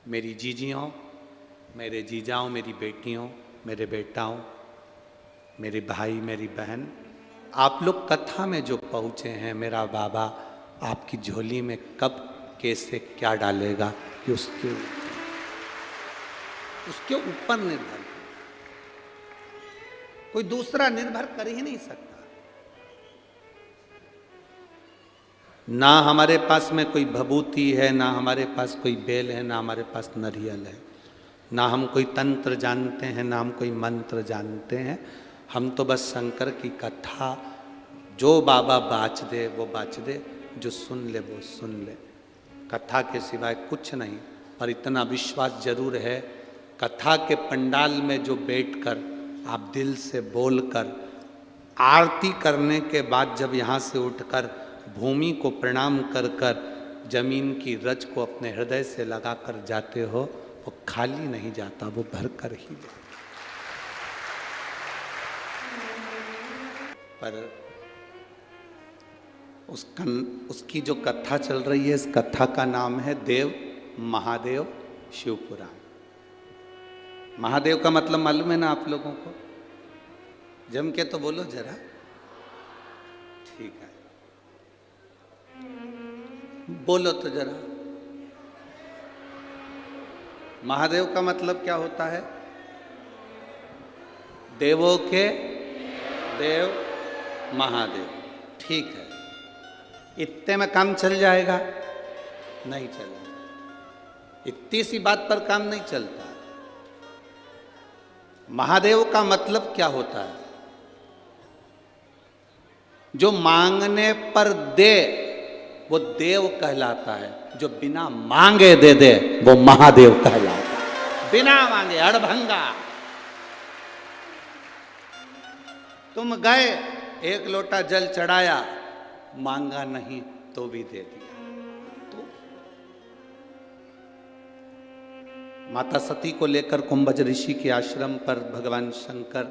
मेरी जीजियों, मेरे जीजाओं, मेरी बेटियों, मेरे बेटाओं, मेरे भाई, मेरी बहन, आप लोग कथा में जो पहुँचे हैं, मेरा बाबा आपकी झोली में कब कैसे क्या डालेगा कि उसके ऊपर निर्भर, कोई दूसरा निर्भर कर ही नहीं सकता। ना हमारे पास में कोई भभूति है, ना हमारे पास कोई बेल है, ना हमारे पास नरियल है, ना हम कोई तंत्र जानते हैं, ना हम कोई मंत्र जानते हैं। हम तो बस शंकर की कथा जो बाबा बाच दे वो बाच दे, जो सुन ले वो सुन ले, कथा के सिवाय कुछ नहीं। पर इतना विश्वास जरूर है, कथा के पंडाल में जो बैठकर आप दिल से बोलकर आरती करने के बाद जब यहाँ से उठकर भूमि को प्रणाम कर कर जमीन की रज को अपने हृदय से लगा कर जाते हो, वो खाली नहीं जाता, वो भर कर ही जाता। पर उसकी जो कथा चल रही है, इस कथा का नाम है देव महादेव शिव पुराण। महादेव का मतलब मालूम है ना आप लोगों को? जम के तो बोलो जरा। ठीक है, बोलो तो जरा। महादेव का मतलब क्या होता है? देवों के देव महादेव। ठीक है, इतने में काम चल जाएगा? नहीं चलेगा। इतनी सी बात पर काम नहीं चलता। महादेव का मतलब क्या होता है? जो मांगने पर दे वो देव कहलाता है, जो बिना मांगे दे दे वो महादेव कहलाता है। बिना मांगे, अड़भंगा। तुम गए, एक लोटा जल चढ़ाया, मांगा नहीं तो भी दे दिया। तो माता सती को लेकर कुंभज ऋषि के आश्रम पर भगवान शंकर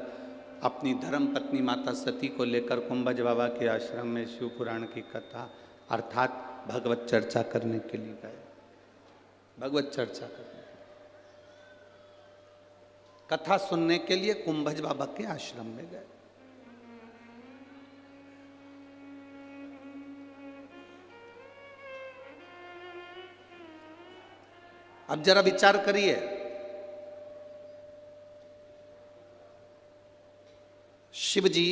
अपनी धर्म पत्नी माता सती को लेकर कुंभज बाबा के आश्रम में शिव पुराण की कथा अर्थात भगवत चर्चा करने के लिए गए। भगवत चर्चा करने, कथा सुनने के लिए कुंभज बाबा के आश्रम में गए। अब जरा विचार करिए, शिव जी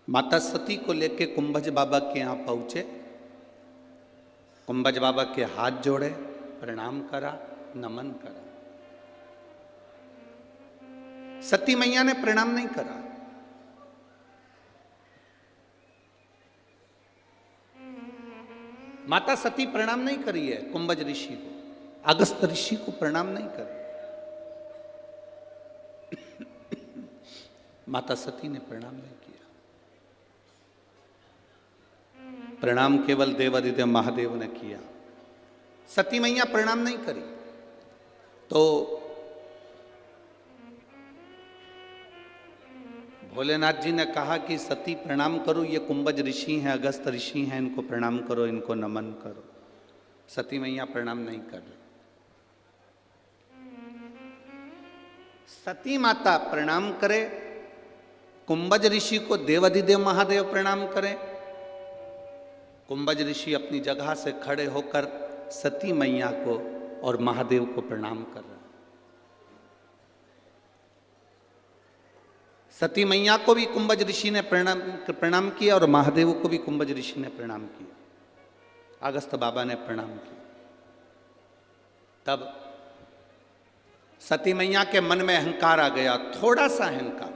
माता सती को लेके कुंभज बाबा के यहां पहुंचे। कुंभज बाबा के हाथ जोड़े, प्रणाम करा, नमन करा। सती मैया ने प्रणाम नहीं करा। माता सती प्रणाम नहीं करी है कुंभज ऋषि को, अगस्त ऋषि को प्रणाम नहीं करी। माता सती ने प्रणाम नहीं किया। प्रणाम केवल देवादिदेव महादेव ने किया। सती मैया प्रणाम नहीं करी। तो भोलेनाथ जी ने कहा कि सती प्रणाम करो, ये कुंभज ऋषि हैं, अगस्त ऋषि हैं, इनको प्रणाम करो, इनको नमन करो। सती मैया प्रणाम नहीं कर रही। सती माता प्रणाम करे, कुंभज ऋषि को देवाधिदेव महादेव प्रणाम करें। कुंभज ऋषि अपनी जगह से खड़े होकर सती मैया को और महादेव को प्रणाम कर रहे हैं। सती मैया को भी कुंभज ऋषि ने प्रणाम किया और महादेव को भी कुंभज ऋषि ने प्रणाम किया। अगस्त बाबा ने प्रणाम किया। तब सती मैया के मन में अहंकार आ गया, थोड़ा सा अहंकार,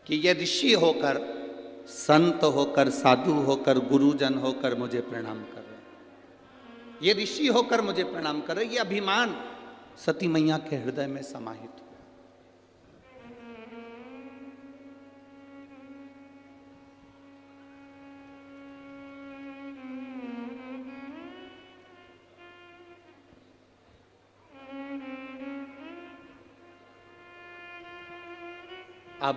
कि ये ऋषि होकर, संत होकर, साधु होकर, गुरुजन होकर मुझे प्रणाम कर रहे, ये ऋषि होकर मुझे प्रणाम कर रहे, ये अभिमान सती मैया के हृदय में समाहित हुआ। अब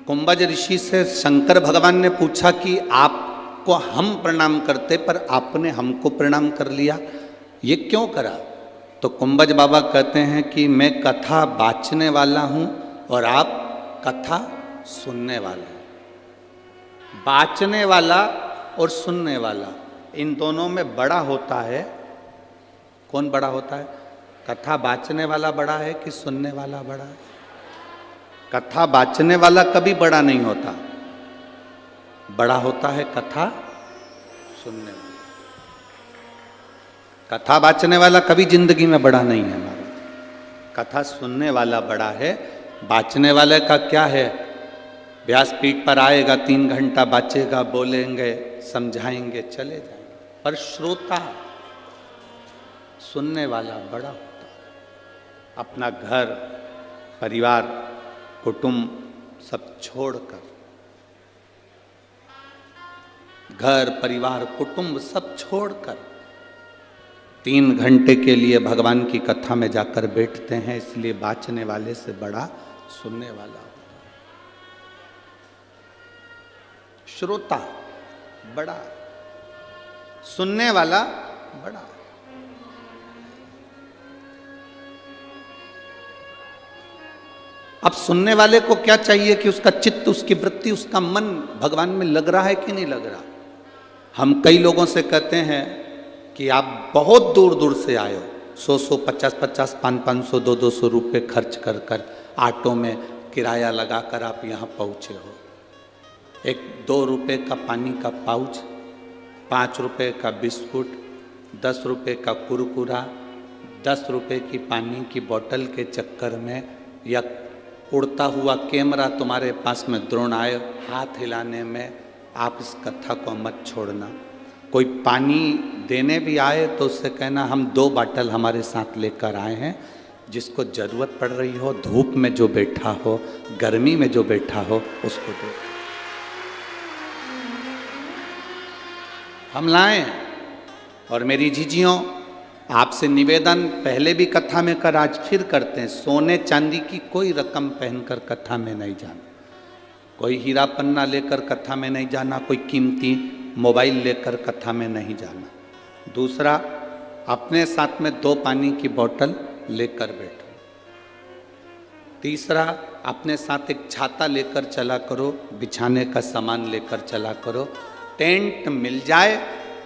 कुंभज ऋषि से शंकर भगवान ने पूछा कि आप आपको हम प्रणाम करते पर आपने हमको प्रणाम कर लिया, ये क्यों करा? तो कुंभज बाबा कहते हैं कि मैं कथा बाँचने वाला हूँ और आप कथा सुनने वाले हैं। बाँचने वाला और सुनने वाला, इन दोनों में बड़ा होता है कौन? बड़ा होता है? कथा बाँचने वाला बड़ा है कि सुनने वाला बड़ा है? कथा बाँचने वाला कभी बड़ा नहीं होता, बड़ा होता है कथा सुनने वाला। कथा बाँचने वाला कभी जिंदगी में बड़ा नहीं है हमारा, कथा सुनने वाला बड़ा है। बाँचने वाले का क्या है? व्यासपीठ पर आएगा, 3 घंटा बाँचेगा, बोलेंगे, समझाएंगे, चले जाएंगे। पर श्रोता, सुनने वाला बड़ा होता है। अपना घर, परिवार, कुटुंब सब छोड़कर, घर, परिवार, कुटुंब सब छोड़कर 3 घंटे के लिए भगवान की कथा में जाकर बैठते हैं। इसलिए बाँचने वाले से बड़ा सुनने वाला होता है। श्रोता बड़ा, सुनने वाला बड़ा। अब सुनने वाले को क्या चाहिए कि उसका चित्त, उसकी वृत्ति, उसका मन भगवान में लग रहा है कि नहीं लग रहा। हम कई लोगों से कहते हैं कि आप बहुत दूर दूर से आए हो, 100 50 50 500 200 रुपये खर्च कर कर ऑटो में किराया लगाकर आप यहाँ पहुँचे हो। 1-2 रुपये का पानी का पाउच, 5 रुपये का बिस्कुट, 10 रुपये का कुरकुरा, 10 रुपये की पानी की बोतल के चक्कर में, या उड़ता हुआ कैमरा तुम्हारे पास में द्रोण आए हाथ हिलाने में, आप इस कथा को मत छोड़ना। कोई पानी देने भी आए तो उससे कहना हम 2 बाटल हमारे साथ लेकर आए हैं, जिसको ज़रूरत पड़ रही हो, धूप में जो बैठा हो, गर्मी में जो बैठा हो, उसको दो। हम लाएं। और मेरी जीजियों, आपसे निवेदन पहले भी कथा में कर, आज फिर करते हैं, सोने चांदी की कोई रकम पहनकर कथा में नहीं जाना, कोई हीरा पन्ना लेकर कथा में नहीं जाना, कोई कीमती मोबाइल लेकर कथा में नहीं जाना। दूसरा, अपने साथ में 2 पानी की बोतल लेकर बैठो। तीसरा, अपने साथ एक छाता लेकर चला करो, बिछाने का सामान लेकर चला करो। टेंट मिल जाए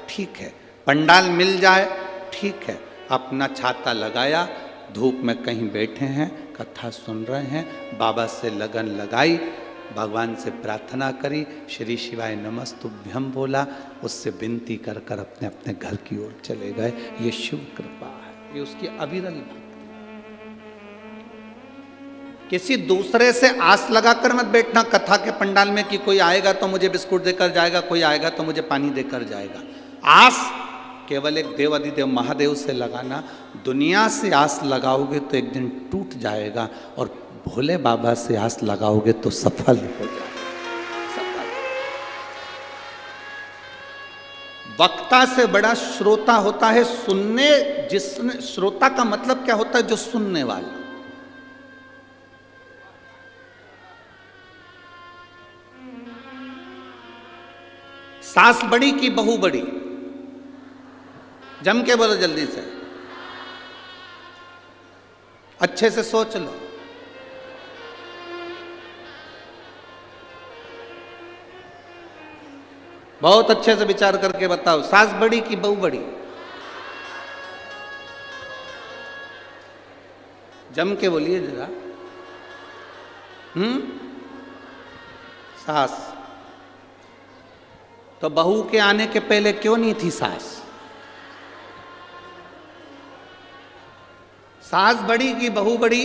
ठीक है, पंडाल मिल जाए ठीक है, अपना छाता लगाया, धूप में कहीं बैठे हैं, कथा सुन रहे हैं, बाबा से लगन लगाई, भगवान से प्रार्थना करी, श्री शिवाय नमस्तुभ्यम बोला, उससे विनती कर कर अपने अपने घर की ओर चले गए। ये शुभ कृपा है, ये उसकी अविरल भक्ति। किसी दूसरे से आस लगाकर मत बैठना कथा के पंडाल में कि कोई आएगा तो मुझे बिस्कुट देकर जाएगा, कोई आएगा तो मुझे पानी देकर जाएगा। आस केवल एक देव अधिदेव महादेव से लगाना। दुनिया से आस लगाओगे तो एक दिन टूट जाएगा, और भोले बाबा से आस लगाओगे तो सफल हो जाएगा। वक्ता से बड़ा श्रोता होता है। सुनने, जिसने, श्रोता का मतलब क्या होता है? जो सुनने वाला। सास बड़ी की बहू बड़ी, जम के बोलो जल्दी से, अच्छे से सोच लो। बहुत अच्छे से विचार करके बताओ, सास बड़ी की बहू बड़ी? जम के बोलिए जरा। सास। तो बहू के आने के पहले क्यों नहीं थी सास? सास बड़ी की बहू बड़ी?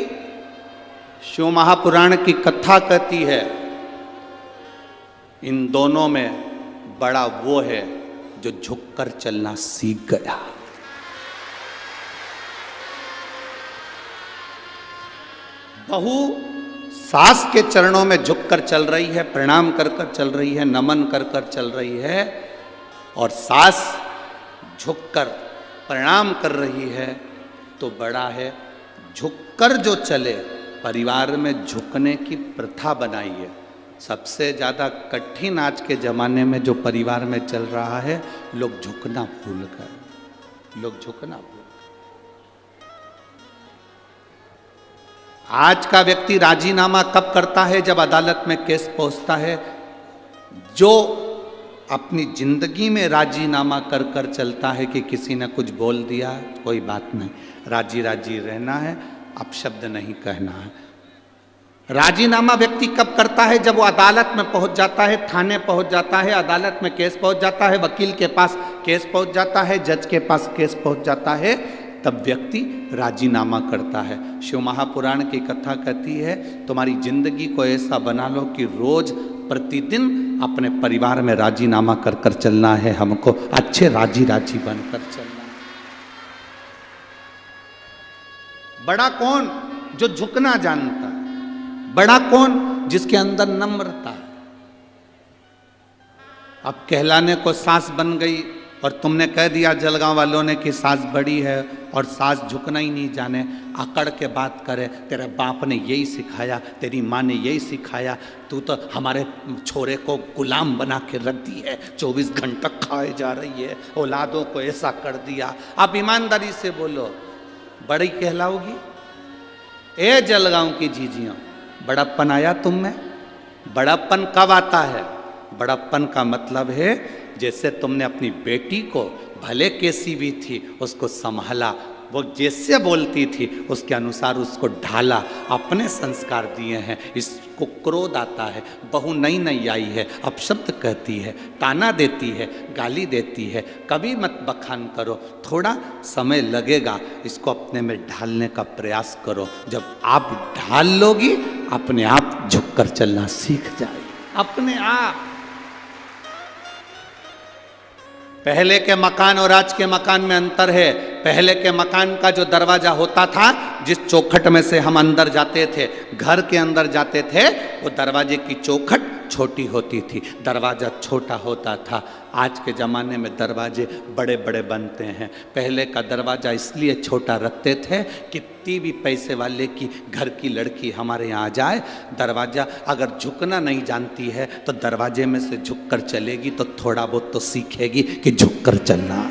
शिव महापुराण की कथा कहती है, इन दोनों में बड़ा वो है जो झुककर चलना सीख गया। बहू सास के चरणों में झुककर चल रही है, प्रणाम कर कर चल रही है, नमन कर कर चल रही है, और सास झुककर प्रणाम कर रही है, तो बड़ा है। झुककर जो चले, परिवार में झुकने की प्रथा बनाई है। सबसे ज़्यादा कठिन आज के ज़माने में जो परिवार में चल रहा है, लोग झुकना भूल गए, लोग झुकना भूल गए। आज का व्यक्ति राजीनामा कब करता है? जब अदालत में केस पहुंचता है। जो अपनी जिंदगी में राजीनामा कर कर चलता है कि किसी ने कुछ बोल दिया, कोई बात नहीं, राजी राजी रहना है, अपशब्द नहीं कहना है। राजीनामा व्यक्ति कब करता है? जब वो अदालत में पहुंच जाता है, थाने पहुंच जाता है, अदालत में केस पहुंच जाता है, वकील के पास केस पहुंच जाता है, जज के पास केस पहुंच जाता है, तब व्यक्ति राजीनामा करता है। शिव महापुराण की कथा कहती है, तुम्हारी जिंदगी को ऐसा बना लो कि रोज प्रतिदिन अपने परिवार में राजीनामा कर कर चलना है, हमको अच्छे राजी राजी बनकर चलना है। बड़ा कौन? जो झुकना जानता है। बड़ा कौन? जिसके अंदर नम्रता है। अब कहलाने को सास बन गई और तुमने कह दिया जलगांव वालों ने कि सास बड़ी है और सास झुकना ही नहीं जाने, अकड़ के बात करे, तेरे बाप ने यही सिखाया, तेरी माँ ने यही सिखाया, तू तो हमारे छोरे को गुलाम बना के रख दी है, 24 घंटा खाए जा रही है, औलादों को ऐसा कर दिया। आप ईमानदारी से बोलो, बड़ी कहलाओगी? ए जलगांव की जीजियों, बड़प्पन आया तुम में? बड़प्पन कब आता है? बड़प्पन का मतलब है जैसे तुमने अपनी बेटी को, भले कैसी भी थी, उसको संभाला, वो जैसे बोलती थी उसके अनुसार उसको ढाला, अपने संस्कार दिए हैं। इसको क्रोध आता है, बहू नई नई आई है, अपशब्द कहती है, ताना देती है, गाली देती है, कभी मत बखान करो, थोड़ा समय लगेगा, इसको अपने में ढालने का प्रयास करो। जब आप ढाल लोगी, अपने आप झुककर चलना सीख जाएगी, अपने आप। पहले के मकान और आज के मकान में अंतर है। पहले के मकान का जो दरवाजा होता था, जिस चौखट में से हम अंदर जाते थे, घर के अंदर जाते थे, वो दरवाजे की चौखट छोटी होती थी, दरवाजा छोटा होता था। आज के ज़माने में दरवाजे बड़े बड़े बनते हैं। पहले का दरवाजा इसलिए छोटा रखते थे, कितनी भी पैसे वाले की घर की लड़की हमारे यहाँ आ जाए, दरवाजा अगर झुकना नहीं जानती है तो दरवाजे में से झुककर चलेगी तो थोड़ा बहुत तो सीखेगी कि झुककर चलना।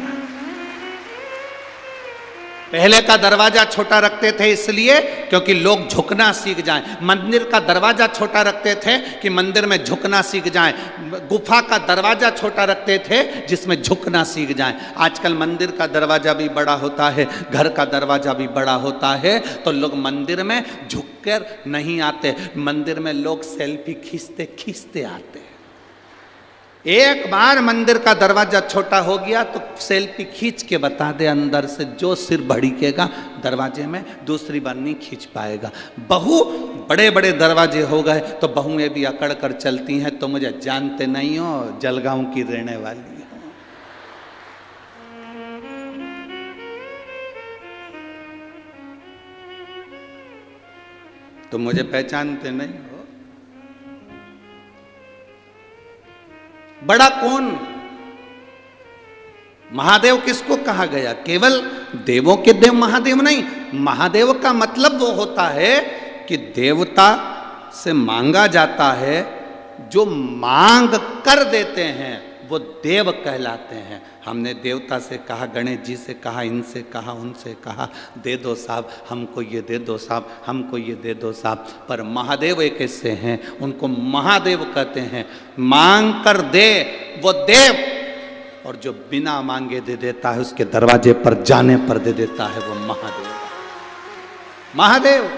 पहले का दरवाजा छोटा रखते थे इसलिए क्योंकि लोग झुकना सीख जाएं। मंदिर का दरवाजा छोटा रखते थे कि मंदिर में झुकना सीख जाएं। गुफा का दरवाजा छोटा रखते थे जिसमें झुकना सीख जाएं। आजकल मंदिर का दरवाजा भी बड़ा होता है, घर का दरवाजा भी बड़ा होता है, तो लोग मंदिर में झुककर नहीं आते, मंदिर में लोग सेल्फी खींचते खींचते आते हैं। एक बार मंदिर का दरवाजा छोटा हो गया तो सेल्फी खींच के बता दे अंदर से, जो सिर भड़केगा दरवाजे में दूसरी बार नहीं खींच पाएगा। बहू बड़े बड़े दरवाजे हो गए तो बहुएं भी अकड़ कर चलती हैं, तो मुझे जानते नहीं हो, जलगांव की रहने वाली हो। तो मुझे पहचानते नहीं हो। बड़ा कौन? महादेव किसको कहा गया? केवल देवों के देव महादेव नहीं। महादेव का मतलब वो होता है कि देवता से मांगा जाता है, जो मांग कर देते हैं वो देव कहलाते हैं। हमने देवता से कहा, गणेश जी से कहा, इनसे कहा, उनसे कहा, दे दो साहब, हमको ये दे दो साहब, हमको ये दे दो साहब। पर महादेव एक ऐसे हैं, उनको महादेव कहते हैं। मांग कर दे वो देव, और जो बिना मांगे दे देता है, उसके दरवाजे पर जाने पर दे देता है, वो महादेव। महादेव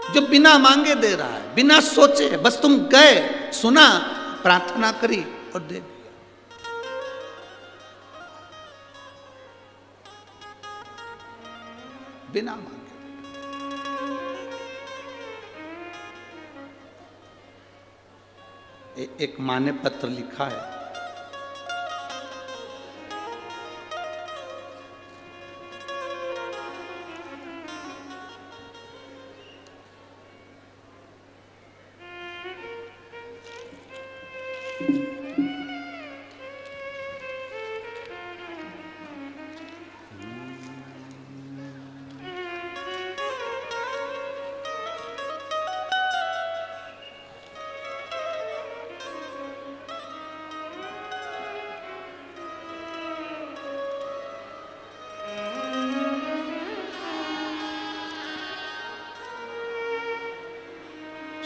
जो बिना मांगे दे रहा है, बिना सोचे, बस तुम गए, सुना, प्रार्थना करी और दे दिया। बिना मांगे। एक माँ ने पत्र लिखा है,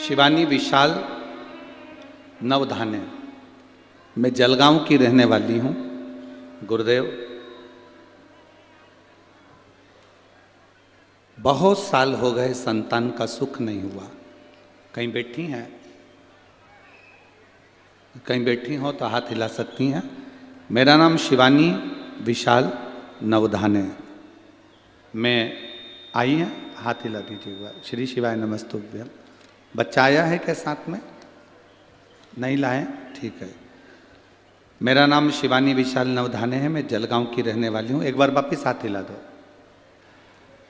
शिवानी विशाल नवधाने। मैं जलगांव की रहने वाली हूँ। गुरुदेव, बहुत साल हो गए संतान का सुख नहीं हुआ। कहीं बैठी हैं? कहीं बैठी हो तो हाथ हिला सकती हैं। मेरा नाम शिवानी विशाल नवधाने। मैं आई हैं, हाथ हिला दीजिएगा। श्री शिवाय नमस्तुभ्यम। बच्चा आया है क्या साथ में? नहीं लाए? ठीक है। मेरा नाम शिवानी विशाल नवधाने है। मैं जलगांव की रहने वाली हूँ। एक बार वापिस हाथ हिला दो।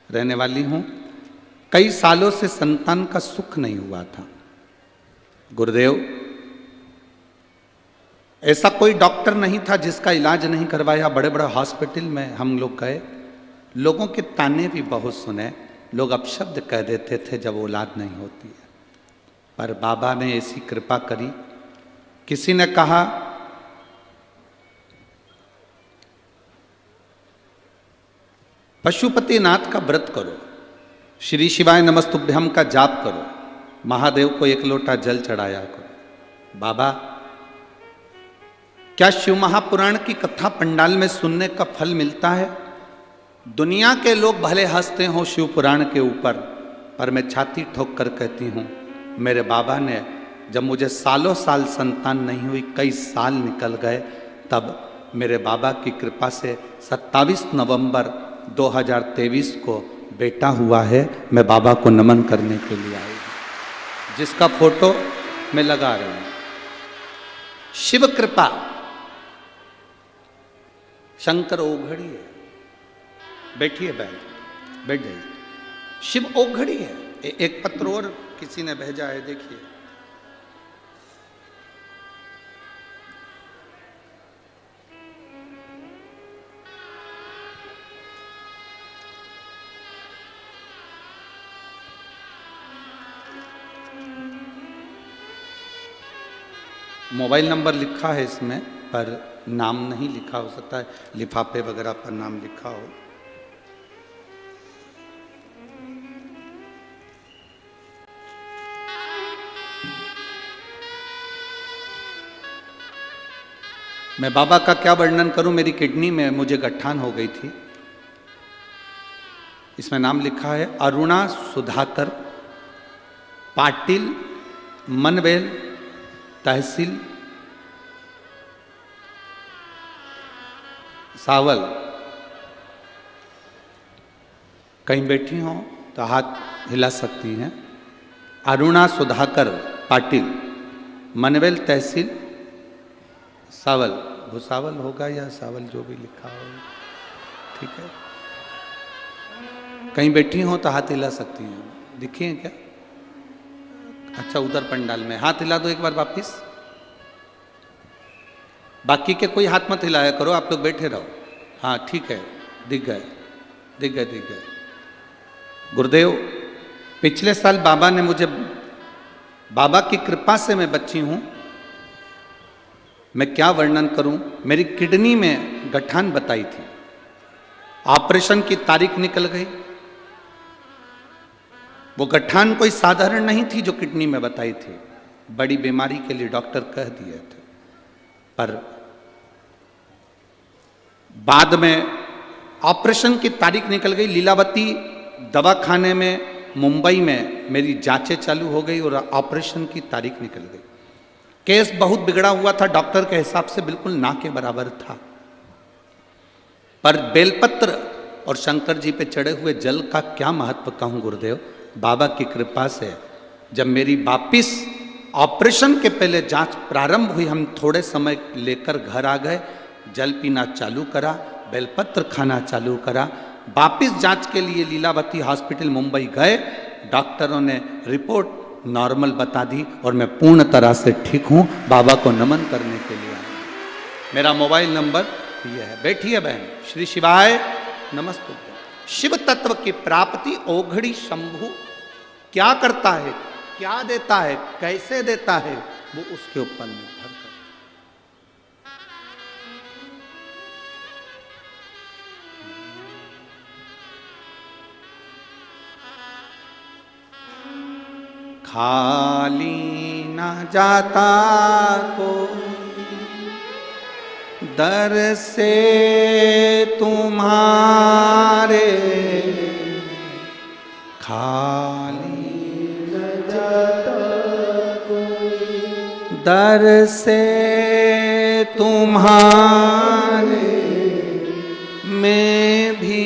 रहने वाली हूँ। कई सालों से संतान का सुख नहीं हुआ था। गुरुदेव, ऐसा कोई डॉक्टर नहीं था जिसका इलाज नहीं करवाया। बड़े बड़े हॉस्पिटल में हम लोग गए, लोगों के ताने भी बहुत सुने। लोग अपशब्द कह देते थे जब औलाद नहीं होती है। पर बाबा ने ऐसी कृपा करी। किसी ने कहा पशुपतिनाथ का व्रत करो, श्री शिवाय नमस्तुभ्यम का जाप करो, महादेव को एक लोटा जल चढ़ाया करो। बाबा, क्या शिव महापुराण की कथा पंडाल में सुनने का फल मिलता है? दुनिया के लोग भले हंसते हो शिव पुराण के ऊपर, पर मैं छाती ठोक कर कहती हूँ, मेरे बाबा ने जब मुझे सालों साल संतान नहीं हुई, कई साल निकल गए, तब मेरे बाबा की कृपा से 27 नवंबर 2023 को बेटा हुआ है। मैं बाबा को नमन करने के लिए आई हूँ, जिसका फोटो मैं लगा रही हूँ। शिव कृपा। शंकर ओघड़ी है। बैठिए बहन, बैठ जाइए। शिव ओघड़ी है। एक पत्र और किसी ने भेजा है, देखिए। मोबाइल नंबर लिखा है इसमें, पर नाम नहीं लिखा। हो सकता है लिफाफे वगैरह पर नाम लिखा हो। मैं बाबा का क्या वर्णन करूं। मेरी किडनी में मुझे गठान हो गई थी। इसमें नाम लिखा है अरुणा सुधाकर पाटिल, मनवेल, तहसील सावल। कहीं बैठी हो तो हाथ हिला सकती हैं। अरुणा सुधाकर पाटिल, मनवेल, तहसील सावल। भुसावल होगा या सावल, जो भी लिखा हो, ठीक है। कहीं बैठी हो तो हाथ हिला सकती हैं। दिखी हैं क्या? अच्छा, उधर पंडाल में हाथ हिला दो एक बार वापिस। बाकी के कोई हाथ मत हिलाया करो, आप लोग बैठे रहो। हाँ ठीक है, दिख गए, दिख गए, दिख गए। गुरुदेव, पिछले साल बाबा ने मुझे, बाबा की कृपा से मैं बच्ची हूं। मैं क्या वर्णन करूं। मेरी किडनी में गठान बताई थी। ऑपरेशन की तारीख निकल गई। वो गठान कोई साधारण नहीं थी जो किडनी में बताई थी। बड़ी बीमारी के लिए डॉक्टर कह दिए थे। पर बाद में ऑपरेशन की तारीख निकल गई। लीलावती दवाखाने में मुंबई में मेरी जांचें चालू हो गई और ऑपरेशन की तारीख निकल गई। केस बहुत बिगड़ा हुआ था, डॉक्टर के हिसाब से बिल्कुल ना के बराबर था। पर बेलपत्र और शंकर जी पे चढ़े हुए जल का क्या महत्व कहूं गुरुदेव। बाबा की कृपा से जब मेरी वापिस ऑपरेशन के पहले जांच प्रारंभ हुई, हम थोड़े समय लेकर घर आ गए। जल पीना चालू करा, बेलपत्र खाना चालू करा। वापिस जांच के लिए लीलावती हॉस्पिटल मुंबई गए। डॉक्टरों ने रिपोर्ट नॉर्मल बता दी और मैं पूर्ण तरह से ठीक हूं। बाबा को नमन करने के लिए आया। मेरा मोबाइल नंबर यह है। बैठिए बहन। श्री शिवाय नमस्ते। शिव तत्व की प्राप्ति ओघड़ी शंभु क्या करता है, क्या देता है, कैसे देता है, वो उसके ऊपर निर्भर करता है। खाली न जाता को दर से तुम्हारे, खाली न जाता कोई दर से तुम्हारे, मैं भी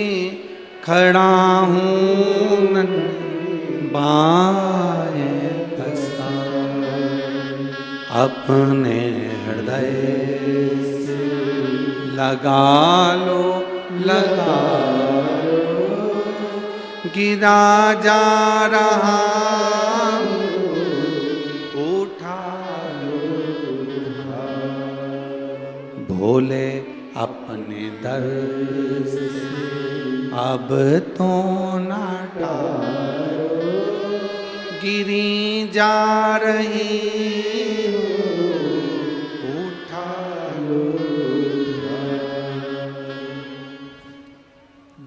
खड़ा हूँ बाएं फंसा, अपने हृदय से लगा लो, लगा लो, गिरा जा रहा उठा लो, भोले अपने दर से अब तो ना टारो, गिरी जा रही उठा लो।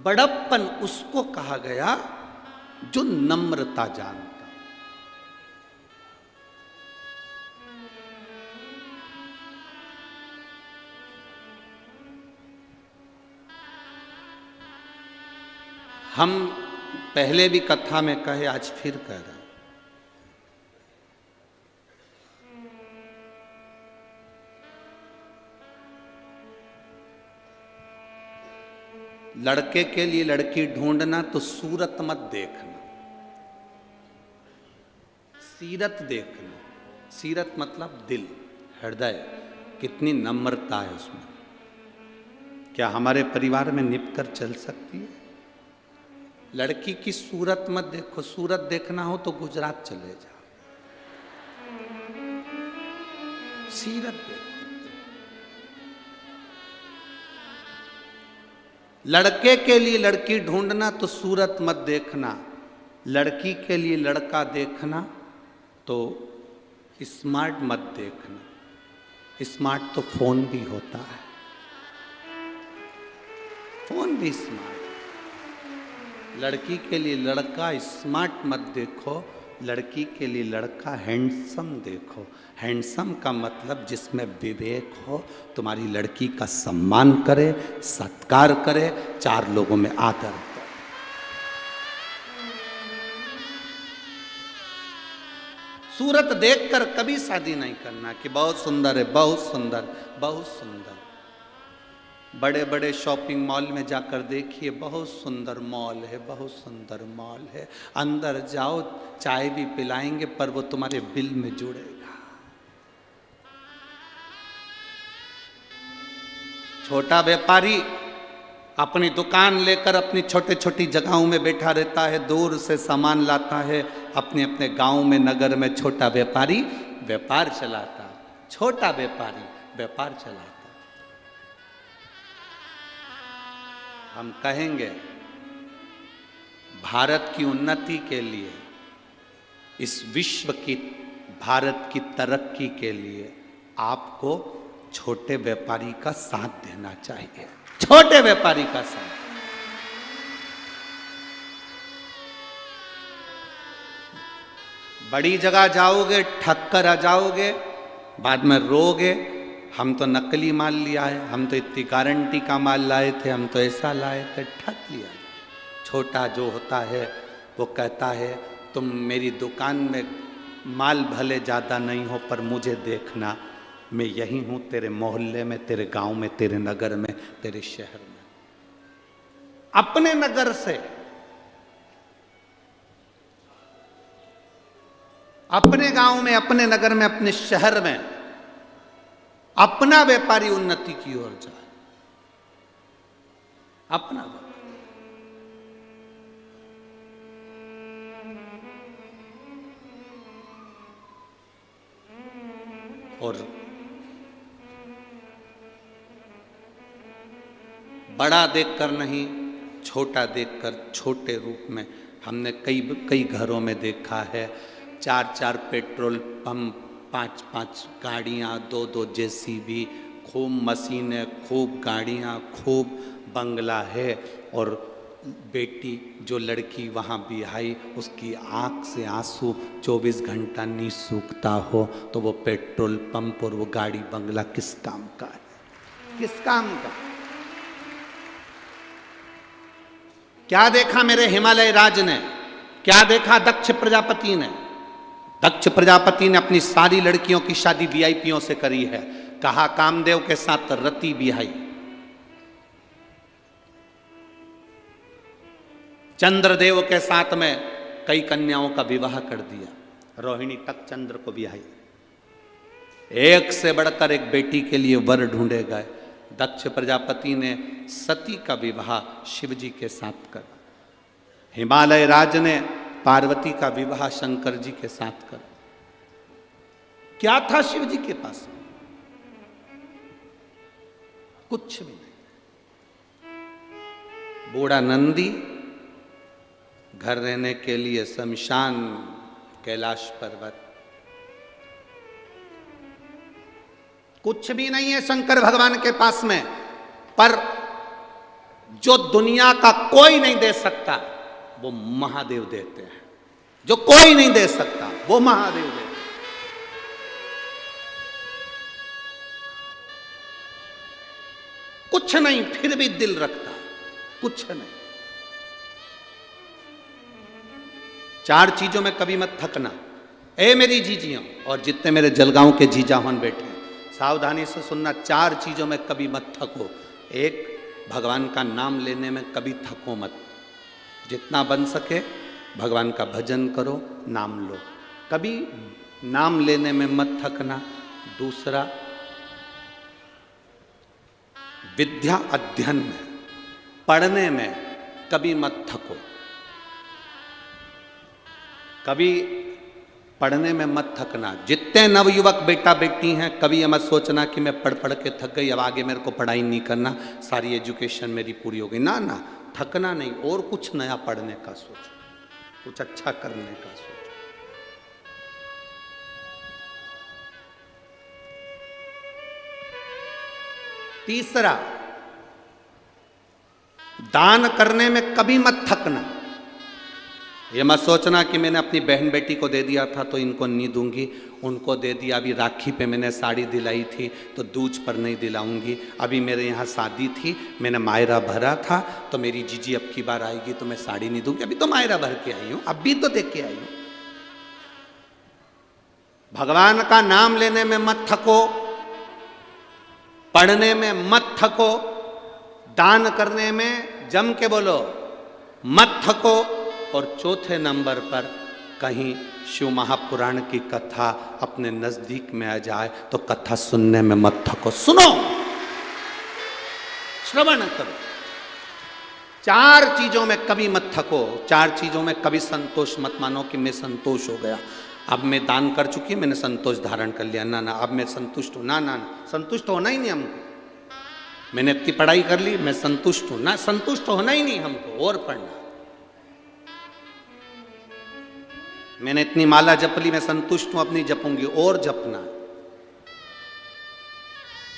बड़प्पन उसको कहा गया जो नम्रता जानता। हम पहले भी कथा में कहे, आज फिर कह रहा हूं, लड़के के लिए लड़की ढूंढना तो सूरत मत देखना, सीरत देखना। सीरत मतलब दिल, हृदय, कितनी नम्रता है उसमें। क्या हमारे परिवार में निप कर चल सकती है? लड़की की सूरत मत देखो, सूरत देखना हो तो गुजरात चले जाओ, सीरत देखो। लड़के के लिए लड़की ढूंढना तो सूरत मत देखना, लड़की के लिए लड़का देखना तो स्मार्ट मत देखना। स्मार्ट तो फोन भी होता है, फोन भी स्मार्ट। लड़की के लिए लड़का स्मार्ट मत देखो, लड़की के लिए लड़का हैंडसम देखो। हैंडसम का मतलब जिसमें विवेक हो, तुम्हारी लड़की का सम्मान करे, सत्कार करे, चार लोगों में आदर करे। सूरत देखकर कभी शादी नहीं करना कि बहुत सुंदर है, बहुत सुंदर, बहुत सुंदर। बड़े बड़े शॉपिंग मॉल में जाकर देखिए, बहुत सुंदर मॉल है, बहुत सुंदर मॉल है। अंदर जाओ, चाय भी पिलाएंगे पर वो तुम्हारे बिल में जुड़ेगा। छोटा व्यापारी अपनी दुकान लेकर अपनी छोटे छोटी जगहों में बैठा रहता है, दूर से सामान लाता है अपने अपने गांव में, नगर में। छोटा व्यापारी व्यापार चलाता, छोटा व्यापारी व्यापार चलाता। हम कहेंगे भारत की उन्नति के लिए, इस विश्व की, भारत की तरक्की के लिए आपको छोटे व्यापारी का साथ देना चाहिए, छोटे व्यापारी का साथ। बड़ी जगह जाओगे, ठग कर आ जाओगे, बाद में रोगे हम तो नकली माल लिया है, हम तो इतनी गारंटी का माल लाए थे, हम तो ऐसा लाए थे। ठग लिया। छोटा जो होता है वो कहता है तुम मेरी दुकान में माल भले ज़्यादा नहीं हो पर मुझे देखना, मैं यही हूँ तेरे मोहल्ले में, तेरे गांव में, तेरे नगर में, तेरे शहर में। अपने नगर से, अपने गांव में, अपने नगर में, अपने शहर में अपना व्यापारी उन्नति की ओर जाए। अपना व्यापारी। और बड़ा देखकर नहीं, छोटा देखकर, छोटे रूप में। हमने कई घरों में देखा है, 4 पेट्रोल पंप, 5 गाड़ियाँ, 2 जेसीबी, खूब मशीनें, खूब गाड़ियाँ, खूब बंगला है और बेटी जो लड़की वहाँ बिहाई उसकी आँख से आंसू 24 घंटा नहीं सूखता हो तो वो पेट्रोल पंप और वो गाड़ी बंगला किस काम का है? किस काम का? क्या देखा मेरे हिमालय राज ने, क्या देखा दक्ष प्रजापति ने? दक्ष प्रजापति ने अपनी सारी लड़कियों की शादी वीआईपीओं से करी है। कहा कामदेव के साथ रति बिहाई, चंद्रदेव के साथ में कई कन्याओं का विवाह कर दिया, रोहिणी तक चंद्र को बिहाई। एक से बढ़कर एक बेटी के लिए वर ढूंढे गए। दक्ष प्रजापति ने सती का विवाह शिव जी के साथ करा, हिमालय राज ने पार्वती का विवाह शंकर जी के साथ करा। क्या था शिव जी के पास? कुछ भी नहीं। बूढ़ा नंदी, घर रहने के लिए शमशान, कैलाश पर्वत, कुछ भी नहीं है शंकर भगवान के पास में। पर जो दुनिया का कोई नहीं दे सकता वो महादेव देते हैं। जो कोई नहीं दे सकता वो महादेव देते हैं। कुछ नहीं फिर भी दिल रखता, कुछ नहीं। 4 चीजों में कभी मत थकना। ए मेरी जीजियों और जितने मेरे जलगांव के जीजा होन बैठे हैं, सावधानी से सुनना। 4 चीजों में कभी मत थको। 1, भगवान का नाम लेने में कभी थको मत। जितना बन सके भगवान का भजन करो, नाम लो, कभी नाम लेने में मत थकना। दूसरा, विद्या अध्ययन में, पढ़ने में कभी मत थको। कभी पढ़ने में मत थकना। जितने नवयुवक बेटा बेटी हैं, कभी ये मत सोचना कि मैं पढ़ पढ़ के थक गई, अब आगे मेरे को पढ़ाई नहीं करना, सारी एजुकेशन मेरी पूरी हो गई। ना ना, थकना नहीं, और कुछ नया पढ़ने का सोचो, कुछ अच्छा करने का सोचो। तीसरा, दान करने में कभी मत थकना। ये मत सोचना कि मैंने अपनी बहन बेटी को दे दिया था तो इनको नहीं दूंगी, उनको दे दिया, अभी राखी पे मैंने साड़ी दिलाई थी तो दूज पर नहीं दिलाऊंगी, अभी मेरे यहाँ शादी थी मैंने मायरा भरा था तो मेरी जीजी अब की बार आएगी तो मैं साड़ी नहीं दूंगी, अभी तो मायरा भर के आई हूँ, अब भी तो देख के आई हूँ। भगवान का नाम लेने में मत थको, पढ़ने में मत थको, दान करने में जम के बोलो मत थको। और चौथे नंबर पर कहीं शिव महापुराण की कथा अपने नजदीक में आ जाए तो कथा सुनने में मत थको, सुनो, श्रवण करो। 4 चीजों में कभी मत थको, 4 चीजों में कभी संतोष मत मानो कि मैं संतोष हो गया, अब मैं दान कर चुकी, मैंने संतोष धारण कर लिया। ना ना, अब मैं संतुष्ट हूं। ना ना, संतुष्ट होना ही नहीं हमको। मैंने इतनी पढ़ाई कर ली, मैं संतुष्ट हूं ना, संतुष्ट होना ही नहीं हमको, और पढ़ना। मैंने इतनी माला जप ली, मैं संतुष्ट हूं, अपनी जपूंगी, और जपना।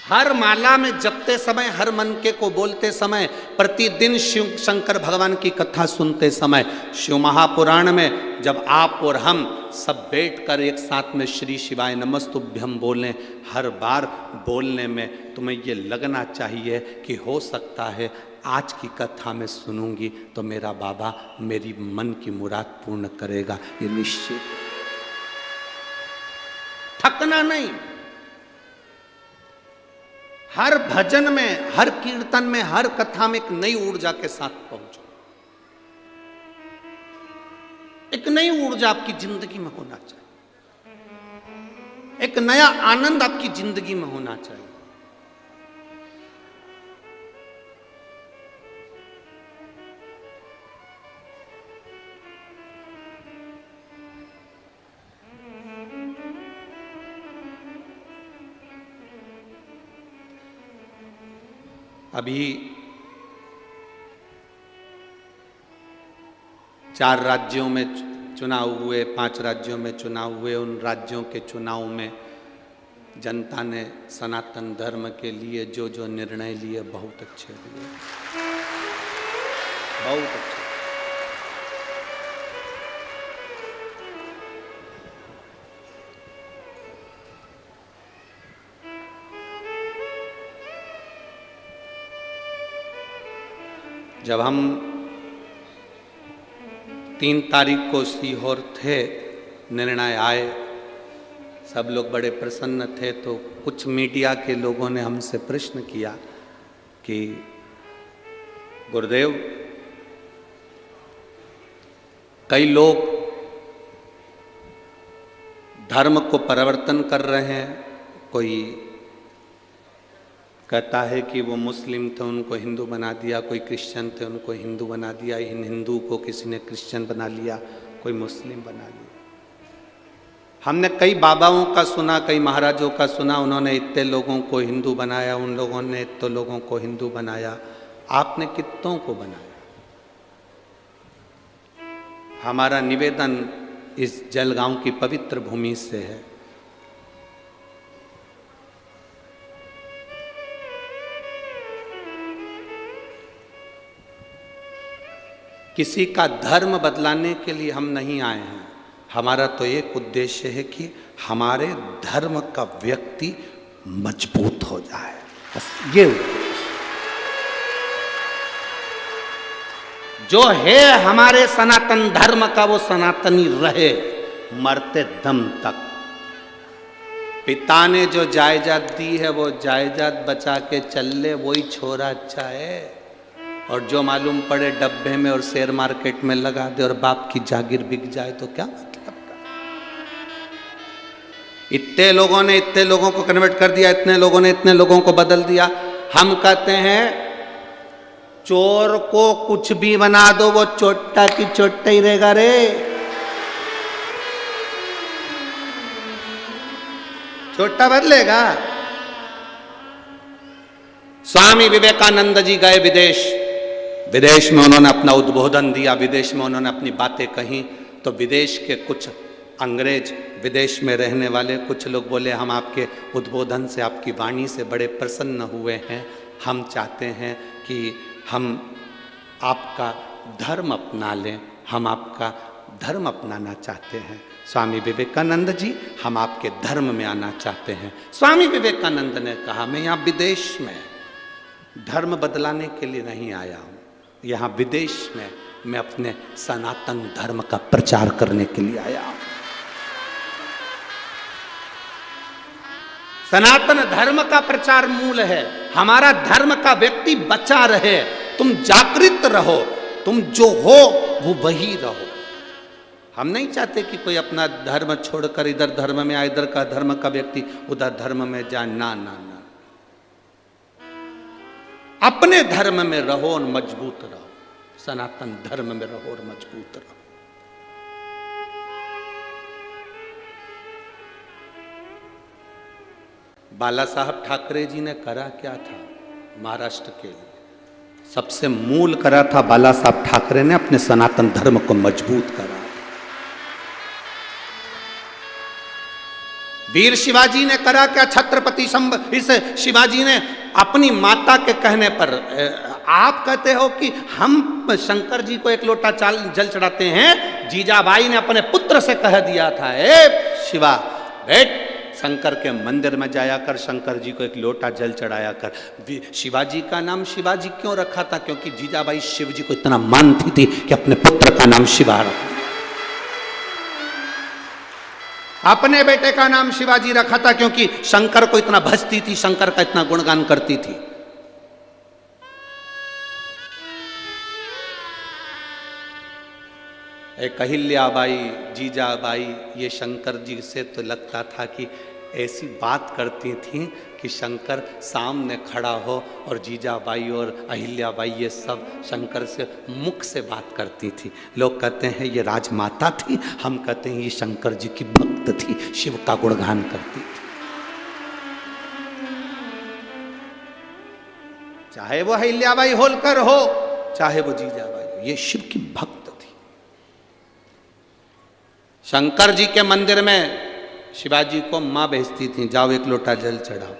हर माला में जपते समय, हर मन के को बोलते समय, प्रतिदिन शिव शंकर भगवान की कथा सुनते समय, शिव महापुराण में जब आप और हम सब बैठकर एक साथ में श्री शिवाय नमस्तुभ्यम बोलें, हर बार बोलने में तुम्हें ये लगना चाहिए कि हो सकता है आज की कथा में सुनूंगी तो मेरा बाबा मेरी मन की मुराद पूर्ण करेगा, ये निश्चित। थकना नहीं। हर भजन में, हर कीर्तन में, हर कथा में एक नई ऊर्जा के साथ पहुंचो। एक नई ऊर्जा आपकी जिंदगी में होना चाहिए, एक नया आनंद आपकी जिंदगी में होना चाहिए। अभी 4 राज्यों में चुनाव हुए, 5 राज्यों में चुनाव हुए। उन राज्यों के चुनाव में जनता ने सनातन धर्म के लिए जो जो निर्णय लिए बहुत अच्छे लिए, बहुत अच्छा। जब हम 3 तारीख को सीहोर थे, निर्णय आए, सब लोग बड़े प्रसन्न थे, तो कुछ मीडिया के लोगों ने हमसे प्रश्न किया कि गुरुदेव, कई लोग धर्म को परिवर्तन कर रहे हैं, कोई कहता है कि वो मुस्लिम थे उनको हिंदू बना दिया, कोई क्रिश्चियन थे उनको हिंदू बना दिया, इन हिंदू को किसी ने क्रिश्चियन बना लिया, कोई मुस्लिम बना लिया। हमने कई बाबाओं का सुना, कई महाराजों का सुना, उन्होंने इतने लोगों को हिंदू बनाया, उन लोगों ने इतने लोगों को हिंदू बनाया। आपने कितनों को बनाया? हमारा निवेदन इस जलगांव की पवित्र भूमि से है, किसी का धर्म बदलाने के लिए हम नहीं आए हैं। हमारा तो एक उद्देश्य है कि हमारे धर्म का व्यक्ति मजबूत हो जाए, बस ये जो है हमारे सनातन धर्म का, वो सनातनी रहे मरते दम तक। पिता ने जो जायदाद दी है वो जायदाद बचा के चल ले, वही छोरा अच्छा है। और जो मालूम पड़े डब्बे में और शेयर मार्केट में लगा दे और बाप की जागीर बिक जाए तो क्या मतलब का? इतने लोगों ने इतने लोगों को कन्वर्ट कर दिया, इतने लोगों ने इतने लोगों को बदल दिया। हम कहते हैं चोर को कुछ भी बना दो, वो चोट्टा की चोट्टा ही रहेगा रे। चोट्टा बदलेगा। स्वामी विवेकानंद जी गए विदेश, विदेश में उन्होंने अपना उद्बोधन दिया, विदेश में उन्होंने अपनी बातें कही, तो विदेश के कुछ अंग्रेज, विदेश में रहने वाले कुछ लोग बोले, हम आपके उद्बोधन से, आपकी वाणी से बड़े प्रसन्न हुए हैं, हम चाहते हैं कि हम आपका धर्म अपना लें, हम आपका धर्म अपनाना चाहते हैं। स्वामी विवेकानंद जी, हम आपके धर्म में आना चाहते हैं। स्वामी विवेकानंद ने कहा, मैं यहाँ विदेश में धर्म बदलाने के लिए नहीं आया हूँ, यहाँ विदेश में मैं अपने सनातन धर्म का प्रचार करने के लिए आया हूँ। सनातन धर्म का प्रचार मूल है। हमारा धर्म का व्यक्ति बचा रहे, तुम जागृत रहो, तुम जो हो वो वही रहो। हम नहीं चाहते कि कोई अपना धर्म छोड़कर इधर धर्म में आए, इधर का धर्म का व्यक्ति उधर धर्म में जाए, ना ना ना। अपने धर्म में रहो और मजबूत रहो, सनातन धर्म में रहो और मजबूत रहो। बाला साहब ठाकरे जी ने करा क्या था महाराष्ट्र के लिए? सबसे मूल करा था बाला साहब ठाकरे ने, अपने सनातन धर्म को मजबूत करा। वीर शिवाजी ने करा क्या? छत्रपति इस शिवाजी ने अपनी माता के कहने पर, आप कहते हो कि हम शंकर जी को एक लोटा जल चढ़ाते हैं, जीजाबाई ने अपने पुत्र से कह दिया था, ए शिवा बेट, शंकर के मंदिर में जाया कर, शंकर जी को एक लोटा जल चढ़ाया कर। शिवाजी का नाम शिवाजी क्यों रखा था? क्योंकि जीजाबाई शिव जी को इतना मानती थी कि अपने पुत्र का नाम शिवा रखा। अपने बेटे का नाम शिवाजी रखा था क्योंकि शंकर को इतना भजती थी, शंकर का इतना गुणगान करती थी। एक अहिल्याबाई, जीजाबाई, ये शंकर जी से तो लगता था कि ऐसी बात करती थी कि शंकर सामने खड़ा हो, और जीजाबाई और अहिल्याबाई ये सब शंकर से मुख से बात करती थी। लोग कहते हैं ये राजमाता थी, हम कहते हैं ये शंकर जी की भक्त थी, शिव का गुणगान करती थी। चाहे वो अहिल्याबाई होलकर हो, चाहे वो जीजाबाई हो, ये शिव की भक्त थी। शंकर जी के मंदिर में शिवाजी को माँ भेजती थी, जाओ एक लोटा जल चढ़ाओ।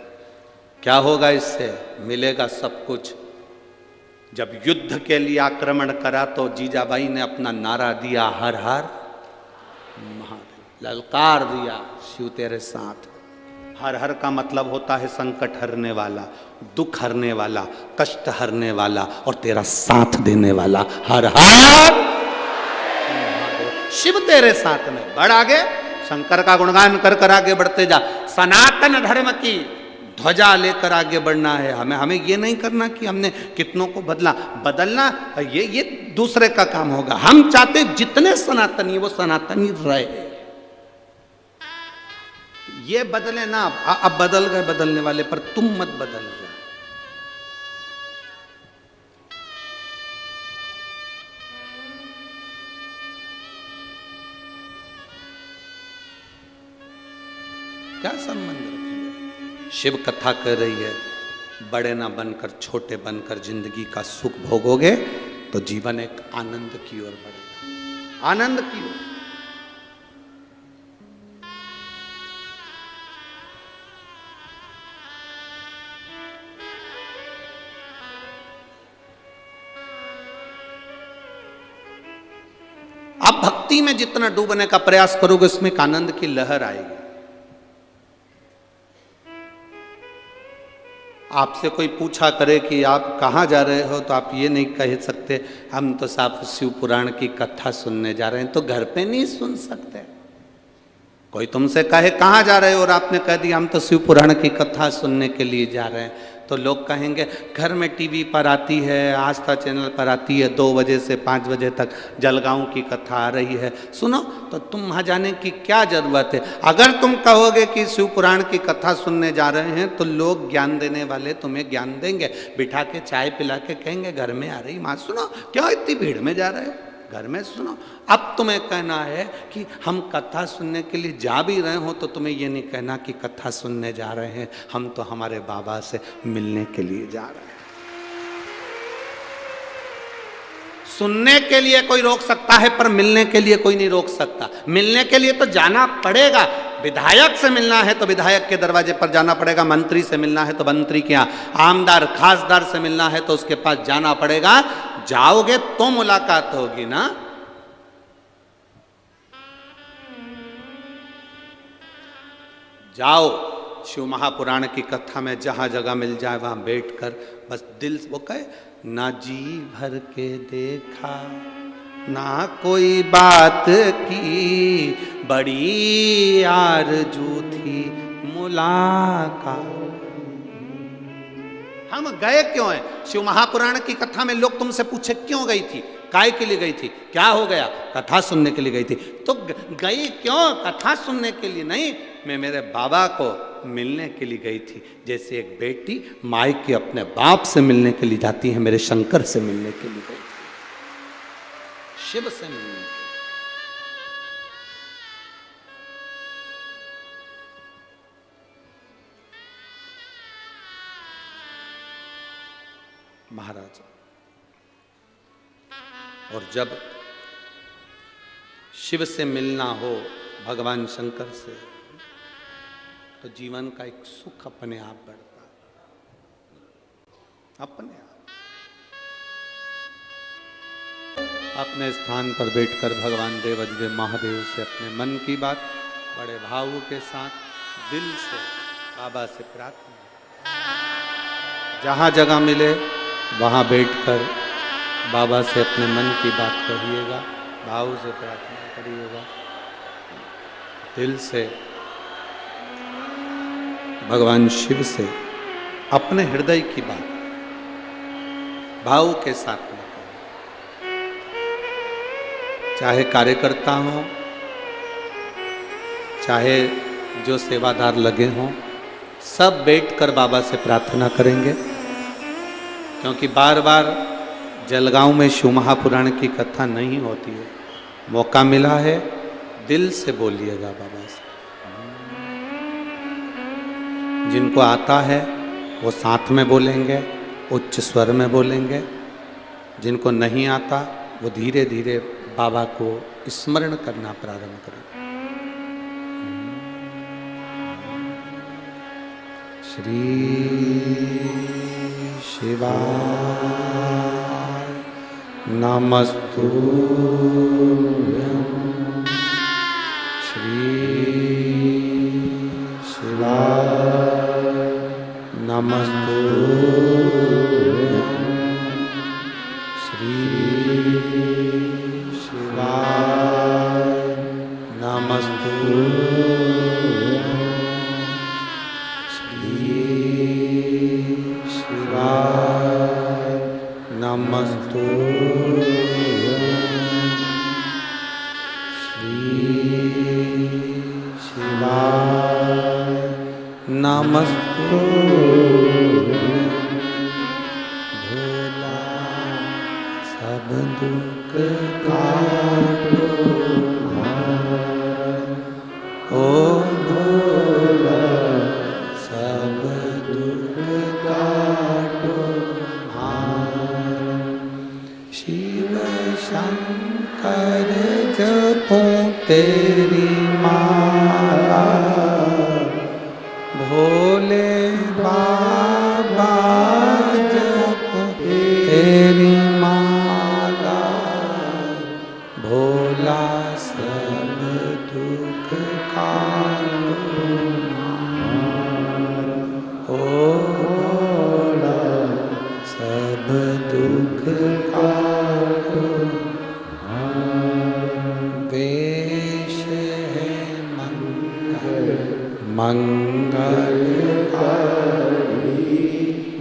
क्या होगा इससे? मिलेगा सब कुछ। जब युद्ध के लिए आक्रमण करा तो जीजाबाई ने अपना नारा दिया, हर हर महादेव, ललकार दिया, शिव तेरे साथ। हर हर का मतलब होता है संकट हरने वाला, दुख हरने वाला, कष्ट हरने वाला और तेरा साथ देने वाला। हर हर शिव तेरे साथ में। बढ़ आगे, शंकर का गुणगान कर कर आगे बढ़ते जा। सनातन धर्म की ध्वजा लेकर आगे बढ़ना है हमें। हमें ये नहीं करना कि हमने कितनों को बदलना ये दूसरे का काम होगा। हम चाहते जितने सनातनी वो सनातनी रहे, ये बदले ना। अब बदल गए बदलने वाले, पर तुम मत बदल जाओ। क्या संबंध रखेंगे? शिव कथा कर रही है, बड़े ना बनकर छोटे बनकर जिंदगी का सुख भोगोगे तो जीवन एक आनंद की ओर बढ़ेगा, आनंद की ओर। आप भक्ति में जितना डूबने का प्रयास करोगे उसमें एक आनंद की लहर आएगी। आपसे कोई पूछा करे कि आप कहाँ जा रहे हो, तो आप ये नहीं कह सकते हम तो साफ शिव पुराण की कथा सुनने जा रहे हैं। तो घर पे नहीं सुन सकते। कोई तुमसे कहे कहाँ जा रहे हो और आपने कह दिया हम तो शिव पुराण की कथा सुनने के लिए जा रहे हैं, तो लोग कहेंगे घर में टीवी पर आती है, आस्था चैनल पर आती है, 2 बजे से 5 बजे तक जलगांव की कथा आ रही है, सुनो। तो तुम वहाँ जाने की क्या जरूरत है? अगर तुम कहोगे कि शिव पुराण की कथा सुनने जा रहे हैं तो लोग ज्ञान देने वाले तुम्हें ज्ञान देंगे, बिठा के चाय पिला के कहेंगे घर में आ रही माँ सुनो, क्यों इतनी भीड़ में जा रहे हो, घर में सुनो। अब तुम्हें कहना है कि हम कथा सुनने के लिए जा भी रहे हो तो तुम्हें ये नहीं कहना कि कथा सुनने जा रहे हैं, हम तो हमारे बाबा से मिलने के लिए जा रहे हैं। सुनने के लिए कोई रोक सकता है पर मिलने के लिए कोई नहीं रोक सकता। मिलने के लिए तो जाना पड़ेगा। विधायक से मिलना है तो विधायक के दरवाजे पर जाना पड़ेगा, मंत्री से मिलना है तो मंत्री के यहाँ, आमदार खासदार से मिलना है तो उसके पास जाना पड़ेगा। जाओगे तो मुलाकात होगी ना। जाओ शिव महापुराण की कथा में जहां जगह मिल जाए वहां बैठकर बस दिल वो कहे, ना जी भर के देखा ना कोई बात की, बड़ी आरज़ू थी मुलाकात। हम गए क्यों हैं? शिव महापुराण की कथा में लोग तुमसे पूछे क्यों गई थी, काय के लिए गई थी, क्या हो गया? कथा सुनने के लिए गई थी। तो गई क्यों? कथा सुनने के लिए नहीं, मैं मेरे बाबा को मिलने के लिए गई थी। जैसे एक बेटी माई के अपने बाप से मिलने के लिए जाती है, मेरे शंकर से मिलने के लिए गई थी, शिव से मिलने के लिए। महाराज, और जब शिव से मिलना हो, भगवान शंकर से, तो जीवन का एक सुख अपने आप बढ़ता, अपने आप। अपने स्थान पर बैठकर भगवान देवाधिदेव महादेव से अपने मन की बात बड़े भाव के साथ दिल से बाबा से प्रार्थना, जहाँ जगह मिले वहाँ बैठकर बाबा से अपने मन की बात कहिएगा, भाव से प्रार्थना करिएगा, दिल से भगवान शिव से अपने हृदय की बात भाव के साथ में करें। चाहे कार्यकर्ता हो, चाहे जो सेवादार लगे हों, सब बैठकर बाबा से प्रार्थना करेंगे। क्योंकि बार बार जलगांव में शिव महापुराण की कथा नहीं होती है। मौका मिला है, दिल से बोलिएगा बाबा से। जिनको आता है वो साथ में बोलेंगे, उच्च स्वर में बोलेंगे। जिनको नहीं आता वो धीरे धीरे बाबा को स्मरण करना प्रारंभ करें। श्री शिवा नमस्तुभ्यं श्री शिवाय नमस्तुभ्यं श्री शिवाय नमस्तुभ्यं श्री शिवाय नमस्तुभ्यं शिवाय नमस्तुभ्यं भोला सब दुख काटो ओ भोला सब दुख काटो शिव शंकर जपो तेरी माला भोले बाबा जपो तेरी माला भोला सब दुख काटो ओ भोला सब दुख काटो वेश है मंगलकारी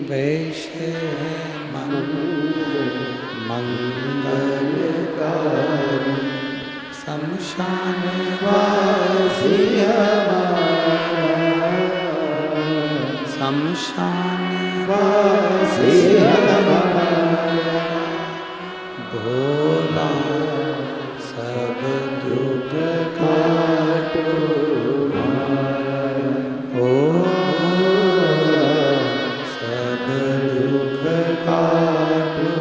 वेश है मंगलकारी शमशान वासी शमशान वासी भोला सब दुख काटो ओ सब दुख काटो।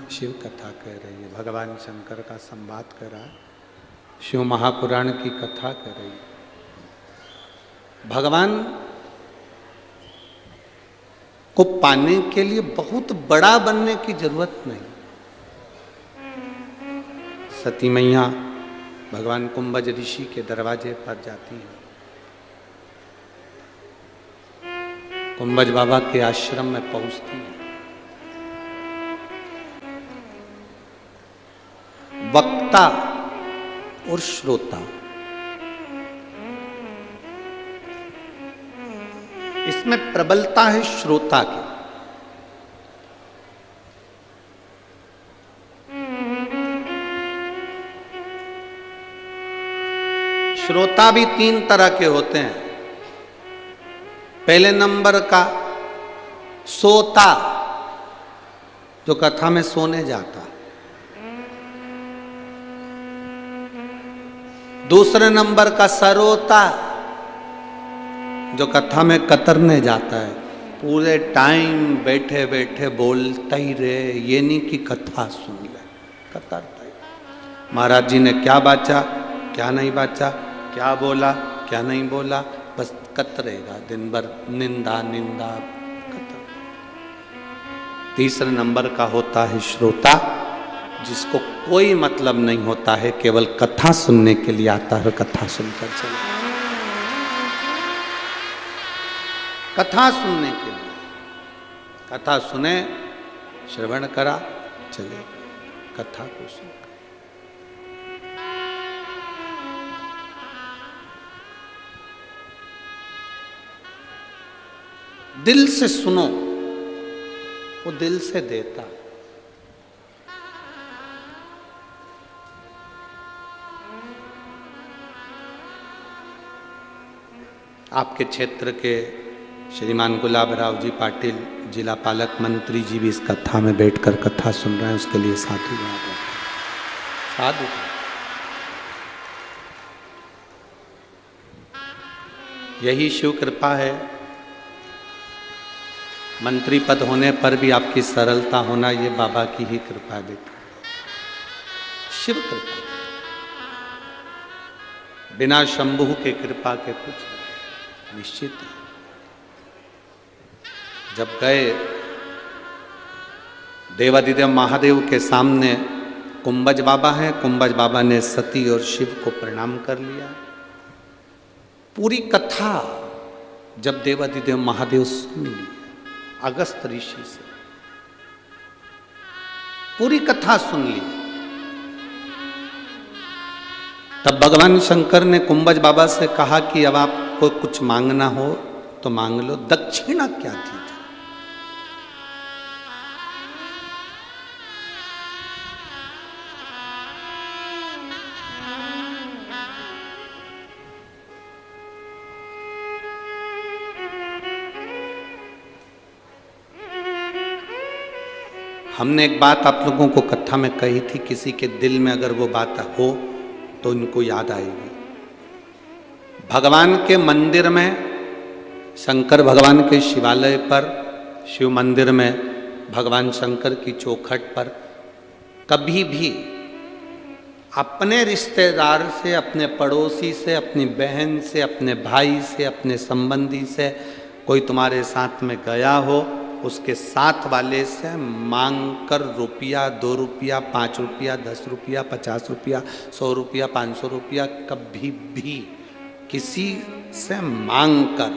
शिव कथा कह रही है, भगवान शंकर का संवाद कर रहा है, शिव महापुराण की कथा कर रही है। भगवान को पाने के लिए बहुत बड़ा बनने की जरूरत नहीं। सती मैया भगवान कुंभज ऋषि के दरवाजे पर जाती हैं, कुंभज बाबा के आश्रम में पहुंचती हैं। वक्ता और श्रोता, इसमें प्रबलता है श्रोता की। श्रोता भी 3 तरह के होते हैं। पहले नंबर का सोता, जो कथा में सोने जाता। दूसरे नंबर का सरोता, जो कथा में कतरने जाता है, पूरे टाइम बैठे बैठे बोलता ही रहे, ये नहीं कि कथा सुन ले, कतरता ही। महाराज जी ने क्या बाचा, क्या नहीं बाचा, क्या बोला, क्या नहीं बोला, बस कतरेगा दिन भर, निंदा निंदा कतर। तीसरे नंबर का होता है श्रोता, जिसको कोई मतलब नहीं होता है, केवल कथा सुनने के लिए आता है, कथा सुनकर चले। कथा सुनने के लिए, कथा सुने, श्रवण करा, चले कथा को सुन। दिल से सुनो, वो दिल से देता। आपके क्षेत्र के श्रीमान गुलाब राव जी पाटिल जिला पालक मंत्री जी भी इस कथा में बैठकर कथा सुन रहे हैं, उसके लिए साधुवाद है, साधु। यही शिव कृपा है। मंत्री पद होने पर भी आपकी सरलता होना, ये बाबा की ही कृपा है बेटा, शिव कृपा। बिना शंभु के कृपा के कुछ निश्चित है। जब गए देवादिदेव महादेव के सामने कुंभज बाबा हैं। कुंभज बाबा ने सती और शिव को प्रणाम कर लिया। पूरी कथा जब देवादिदेव महादेव सुन ली अगस्त ऋषि से, पूरी कथा सुन ली, तब भगवान शंकर ने कुंभज बाबा से कहा कि अब आपको कुछ मांगना हो तो मांग लो। दक्षिणा क्या थी? हमने एक बात आप लोगों को कथा में कही थी, किसी के दिल में अगर वो बात हो तो इनको याद आएगी। भगवान के मंदिर में, शंकर भगवान के शिवालय पर, शिव मंदिर में भगवान शंकर की चौखट पर कभी भी अपने रिश्तेदार से, अपने पड़ोसी से, अपनी बहन से, अपने भाई से, अपने संबंधी से कोई तुम्हारे साथ में गया हो, उसके साथ वाले से मांग कर रुपया, 2 रुपया, 5 रुपया, 10 रुपया, 50 रुपया, 100 रुपया, 500 रुपया कभी भी किसी से मांग कर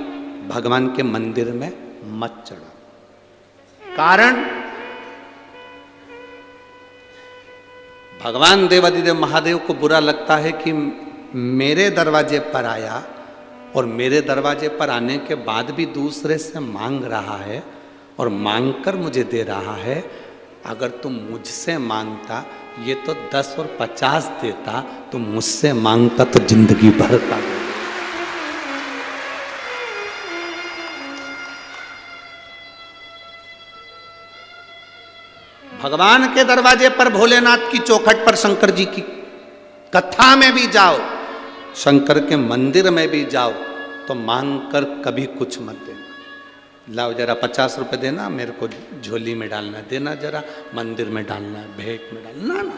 भगवान के मंदिर में मत चढ़ा। कारण भगवान देवादिदेव महादेव को बुरा लगता है कि मेरे दरवाजे पर आया और मेरे दरवाजे पर आने के बाद भी दूसरे से मांग रहा है और मांगकर मुझे दे रहा है। अगर तुम मुझसे मांगता ये तो 10 और 50 देता, तुम मुझसे मांगता तो जिंदगी भर का। भगवान के दरवाजे पर, भोलेनाथ की चौखट पर, शंकर जी की कथा में भी जाओ, शंकर के मंदिर में भी जाओ तो मांग कर कभी कुछ मत देना। लाओ जरा 50 रुपए देना, मेरे को झोली में डालना, देना जरा मंदिर में डालना, भेंट में डालना ना।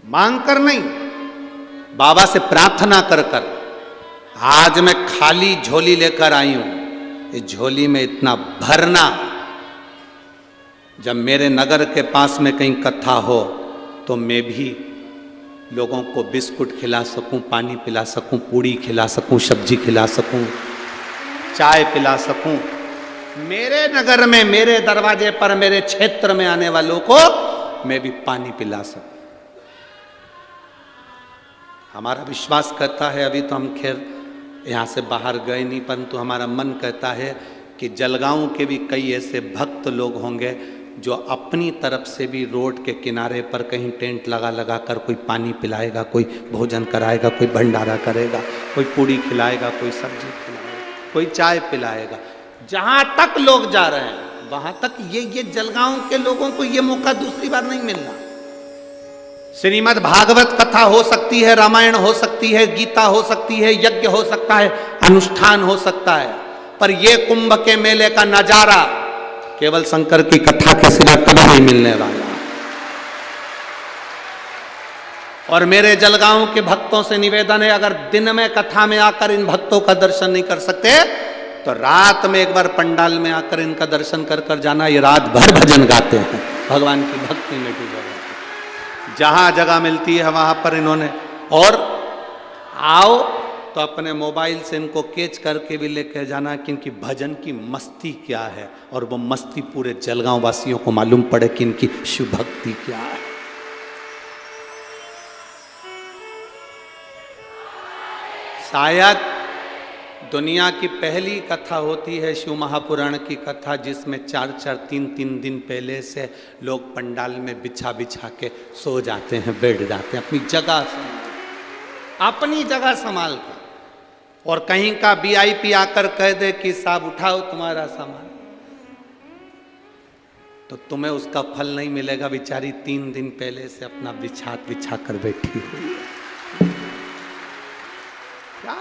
मांग कर नहीं, बाबा से प्रार्थना कर कर। आज मैं खाली झोली लेकर आई हूं, इस झोली में इतना भरना, जब मेरे नगर के पास में कहीं कथा हो तो मैं भी लोगों को बिस्कुट खिला सकूं, पानी पिला सकूं, पूड़ी खिला सकूं, सब्जी खिला सकूं, चाय पिला सकूं। मेरे नगर में, मेरे दरवाजे पर, मेरे क्षेत्र में आने वालों को मैं भी पानी पिला सकूं। हमारा विश्वास कहता है, अभी तो हम खैर यहाँ से बाहर गए नहीं, परंतु हमारा मन कहता है कि जलगांव के भी कई ऐसे भक्त लोग होंगे जो अपनी तरफ से भी रोड के किनारे पर कहीं टेंट लगा लगा कर कोई पानी पिलाएगा, कोई भोजन कराएगा, कोई भंडारा करेगा, कोई पूड़ी खिलाएगा, कोई सब्जी खिलाएगा, कोई चाय पिलाएगा। जहाँ तक लोग जा रहे हैं वहाँ तक ये जलगांव के लोगों को ये मौका दूसरी बार नहीं मिलना। श्रीमद् भागवत कथा हो सकती है, रामायण हो सकती है, गीता हो सकती है, यज्ञ हो सकता है, अनुष्ठान हो सकता है, पर ये कुंभ के मेले का नजारा केवल शंकर की कथा के सिवा कभी नहीं मिलने वाला। और मेरे जलगांव के भक्तों से निवेदन है, अगर दिन में कथा में आकर इन भक्तों का दर्शन नहीं कर सकते तो रात में एक बार पंडाल में आकर इनका दर्शन कर कर जाना। ये रात भर भजन गाते हैं, भगवान की भक्ति में डूबे रहते हैं। जहां जगह मिलती है वहां पर इन्होंने, और आओ तो अपने मोबाइल से इनको कैच करके भी लेकर जाना कि इनकी भजन की मस्ती क्या है, और वो मस्ती पूरे जलगांव वासियों को मालूम पड़े कि इनकी शिव भक्ति क्या है। शायद दुनिया की पहली कथा होती है शिव महापुराण की कथा, जिसमें 4-4, 3-3 दिन पहले से लोग पंडाल में बिछा बिछा के सो जाते हैं, बैठ जाते हैं, अपनी जगह संभाल कर। और कहीं का वीआईपी आकर कह दे कि साहब उठाओ तुम्हारा सामान, तो तुम्हें उसका फल नहीं मिलेगा। बेचारी 3 दिन पहले से अपना बिछा कर बैठी हुई है, क्या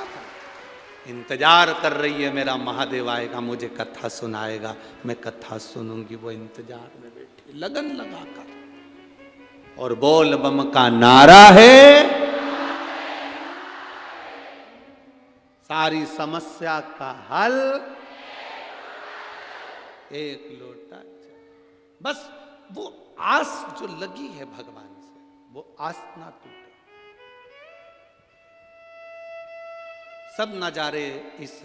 इंतजार कर रही है, मेरा महादेव आएगा, मुझे कथा सुनाएगा, मैं कथा सुनूंगी। वो इंतजार में बैठी लगन लगाकर, और बोल बम का नारा है, सारी समस्या का हल एक लोटा जल। बस वो आस जो लगी है भगवान से, वो आस ना टूटे। सब नजारे इस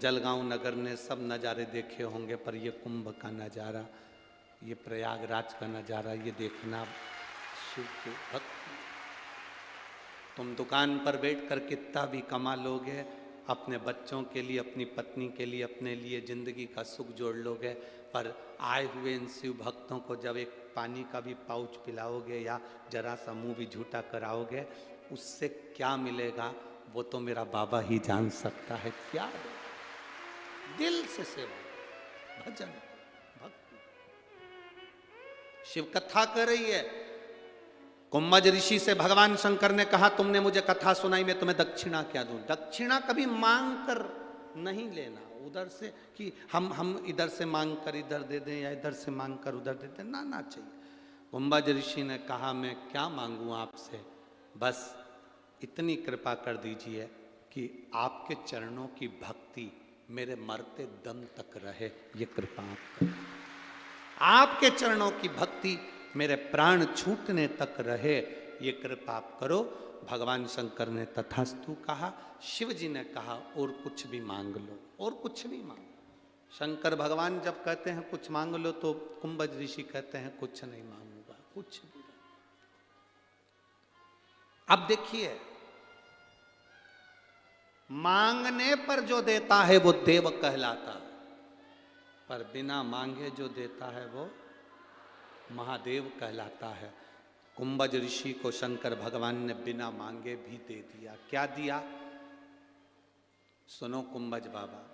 जलगांव नगर ने सब नजारे देखे होंगे, पर ये कुंभ का नजारा, ये प्रयागराज का नजारा, ये देखना शिव के भक्त। तुम दुकान पर बैठकर कितना भी कमा लोगे, अपने बच्चों के लिए, अपनी पत्नी के लिए, अपने लिए जिंदगी का सुख जोड़ लोगे, पर आए हुए इन शिव भक्तों को जब एक पानी का भी पाउच पिलाओगे या जरा सा मुंह भी झूठा कराओगे, उससे क्या मिलेगा वो तो मेरा बाबा ही जान सकता है। क्या दिल से सेवा, भजन, भक्ति। शिव कथा कर रही है। कुंभज ऋषि से भगवान शंकर ने कहा, तुमने मुझे कथा सुनाई, मैं तुम्हें दक्षिणा क्या दूं? दक्षिणा कभी मांग कर नहीं लेना, उधर से कि हम इधर से मांग कर इधर दे दें या इधर से मांग कर उधर दे दें, ना चाहिए। कुंभज ऋषि ने कहा, मैं क्या मांगूं आपसे, बस इतनी कृपा कर दीजिए कि आपके चरणों की भक्ति मेरे मरते दम तक रहे, ये कृपा आप करो। आपके चरणों की भक्ति मेरे प्राण छूटने तक रहे, ये कृपा आप करो। भगवान शंकर ने तथास्तु कहा। शिव जी ने कहा, और कुछ भी मांग लो, और कुछ भी मांगो। शंकर भगवान जब कहते हैं कुछ मांग लो, तो कुंभज ऋषि कहते हैं कुछ नहीं मांगूंगा, कुछ भी नहीं। अब देखिए, मांगने पर जो देता है वो देव कहलाता है, पर बिना मांगे जो देता है वो महादेव कहलाता है। कुंभज ऋषि को शंकर भगवान ने बिना मांगे भी दे दिया। क्या दिया? सुनो कुंभज बाबा,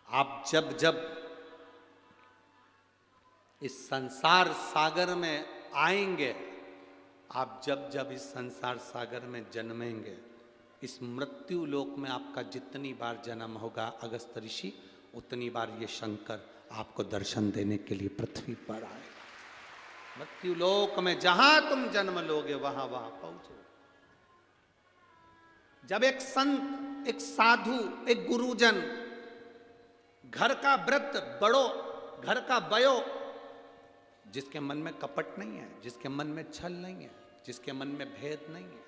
आप जब जब इस संसार सागर में आएंगे, आप जब जब इस संसार सागर में जन्मेंगे, इस मृत्यु लोक में आपका जितनी बार जन्म होगा अगस्त ऋषि, उतनी बार ये शंकर आपको दर्शन देने के लिए पृथ्वी पर आएगा। मृत्यु लोक में जहां तुम जन्म लोगे वहां वहां पहुंचो। जब एक संत, एक साधु, एक गुरुजन, घर का वृद्ध, बड़ो, घर का बयो, जिसके मन में कपट नहीं है, जिसके मन में छल नहीं है, जिसके मन में भेद नहीं है।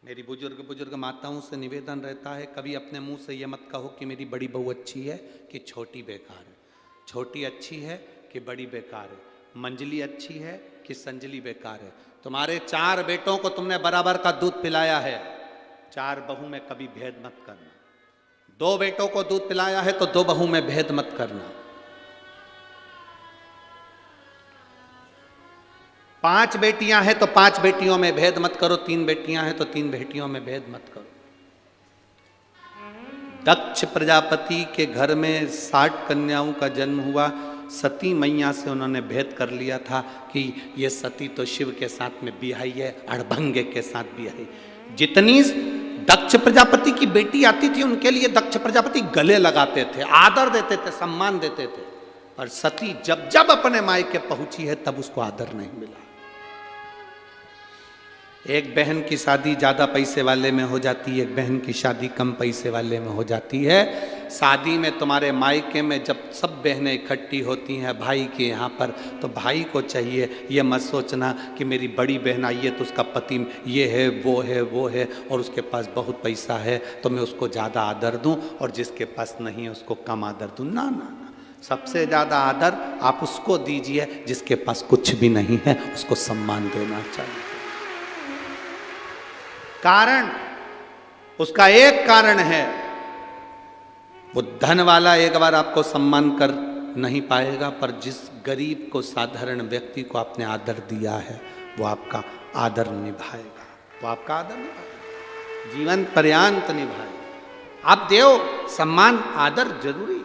मेरी बुजुर्ग माताओं से निवेदन रहता है, कभी अपने मुंह से ये मत कहो कि मेरी बड़ी बहू अच्छी है कि छोटी बेकार है, छोटी अच्छी है कि बड़ी बेकार है, मंजली अच्छी है कि संजली बेकार है। तुम्हारे 4 बेटों को तुमने बराबर का दूध पिलाया है, 4 बहू में कभी भेद मत करना। 2 बेटों को दूध पिलाया है तो 2 बहू में भेद मत करना। 5 बेटियां हैं तो 5 बेटियों में भेद मत करो, 3 बेटियां हैं तो 3 बेटियों में भेद मत करो। दक्ष प्रजापति के घर में 60 कन्याओं का जन्म हुआ। सती मैया से उन्होंने भेद कर लिया था कि ये सती तो शिव के साथ में बिहाई है, अड़भंगे के साथ बिहाई। जितनी दक्ष प्रजापति की बेटी आती थी उनके लिए दक्ष प्रजापति गले लगाते थे, आदर देते थे, सम्मान देते थे। और सती जब जब अपने मायके पहुंची है तब उसको आदर नहीं मिला। एक बहन की शादी ज्यादा पैसे वाले में हो जाती है, एक बहन की शादी कम पैसे वाले में हो जाती है। शादी में तुम्हारे मायके में जब सब बहनें इकट्ठी होती हैं भाई के यहाँ पर, तो भाई को चाहिए ये मत सोचना कि मेरी बड़ी बहन आई है तो उसका पति ये है वो है और उसके पास बहुत पैसा है तो मैं उसको ज़्यादा आदर दूं, और जिसके पास नहीं है उसको कम आदर दूं। ना ना ना, सबसे ज़्यादा आदर आप उसको दीजिए जिसके पास कुछ भी नहीं है, उसको सम्मान देना चाहिए। कारण, उसका एक कारण है, वो धन वाला एक बार आपको सम्मान कर नहीं पाएगा, पर जिस गरीब को, साधारण व्यक्ति को आपने आदर दिया है वो आपका आदर निभाएगा, वो आपका आदर निभाएगा, जीवन पर्यंत निभाएगा। आप देव सम्मान आदर जरूरी,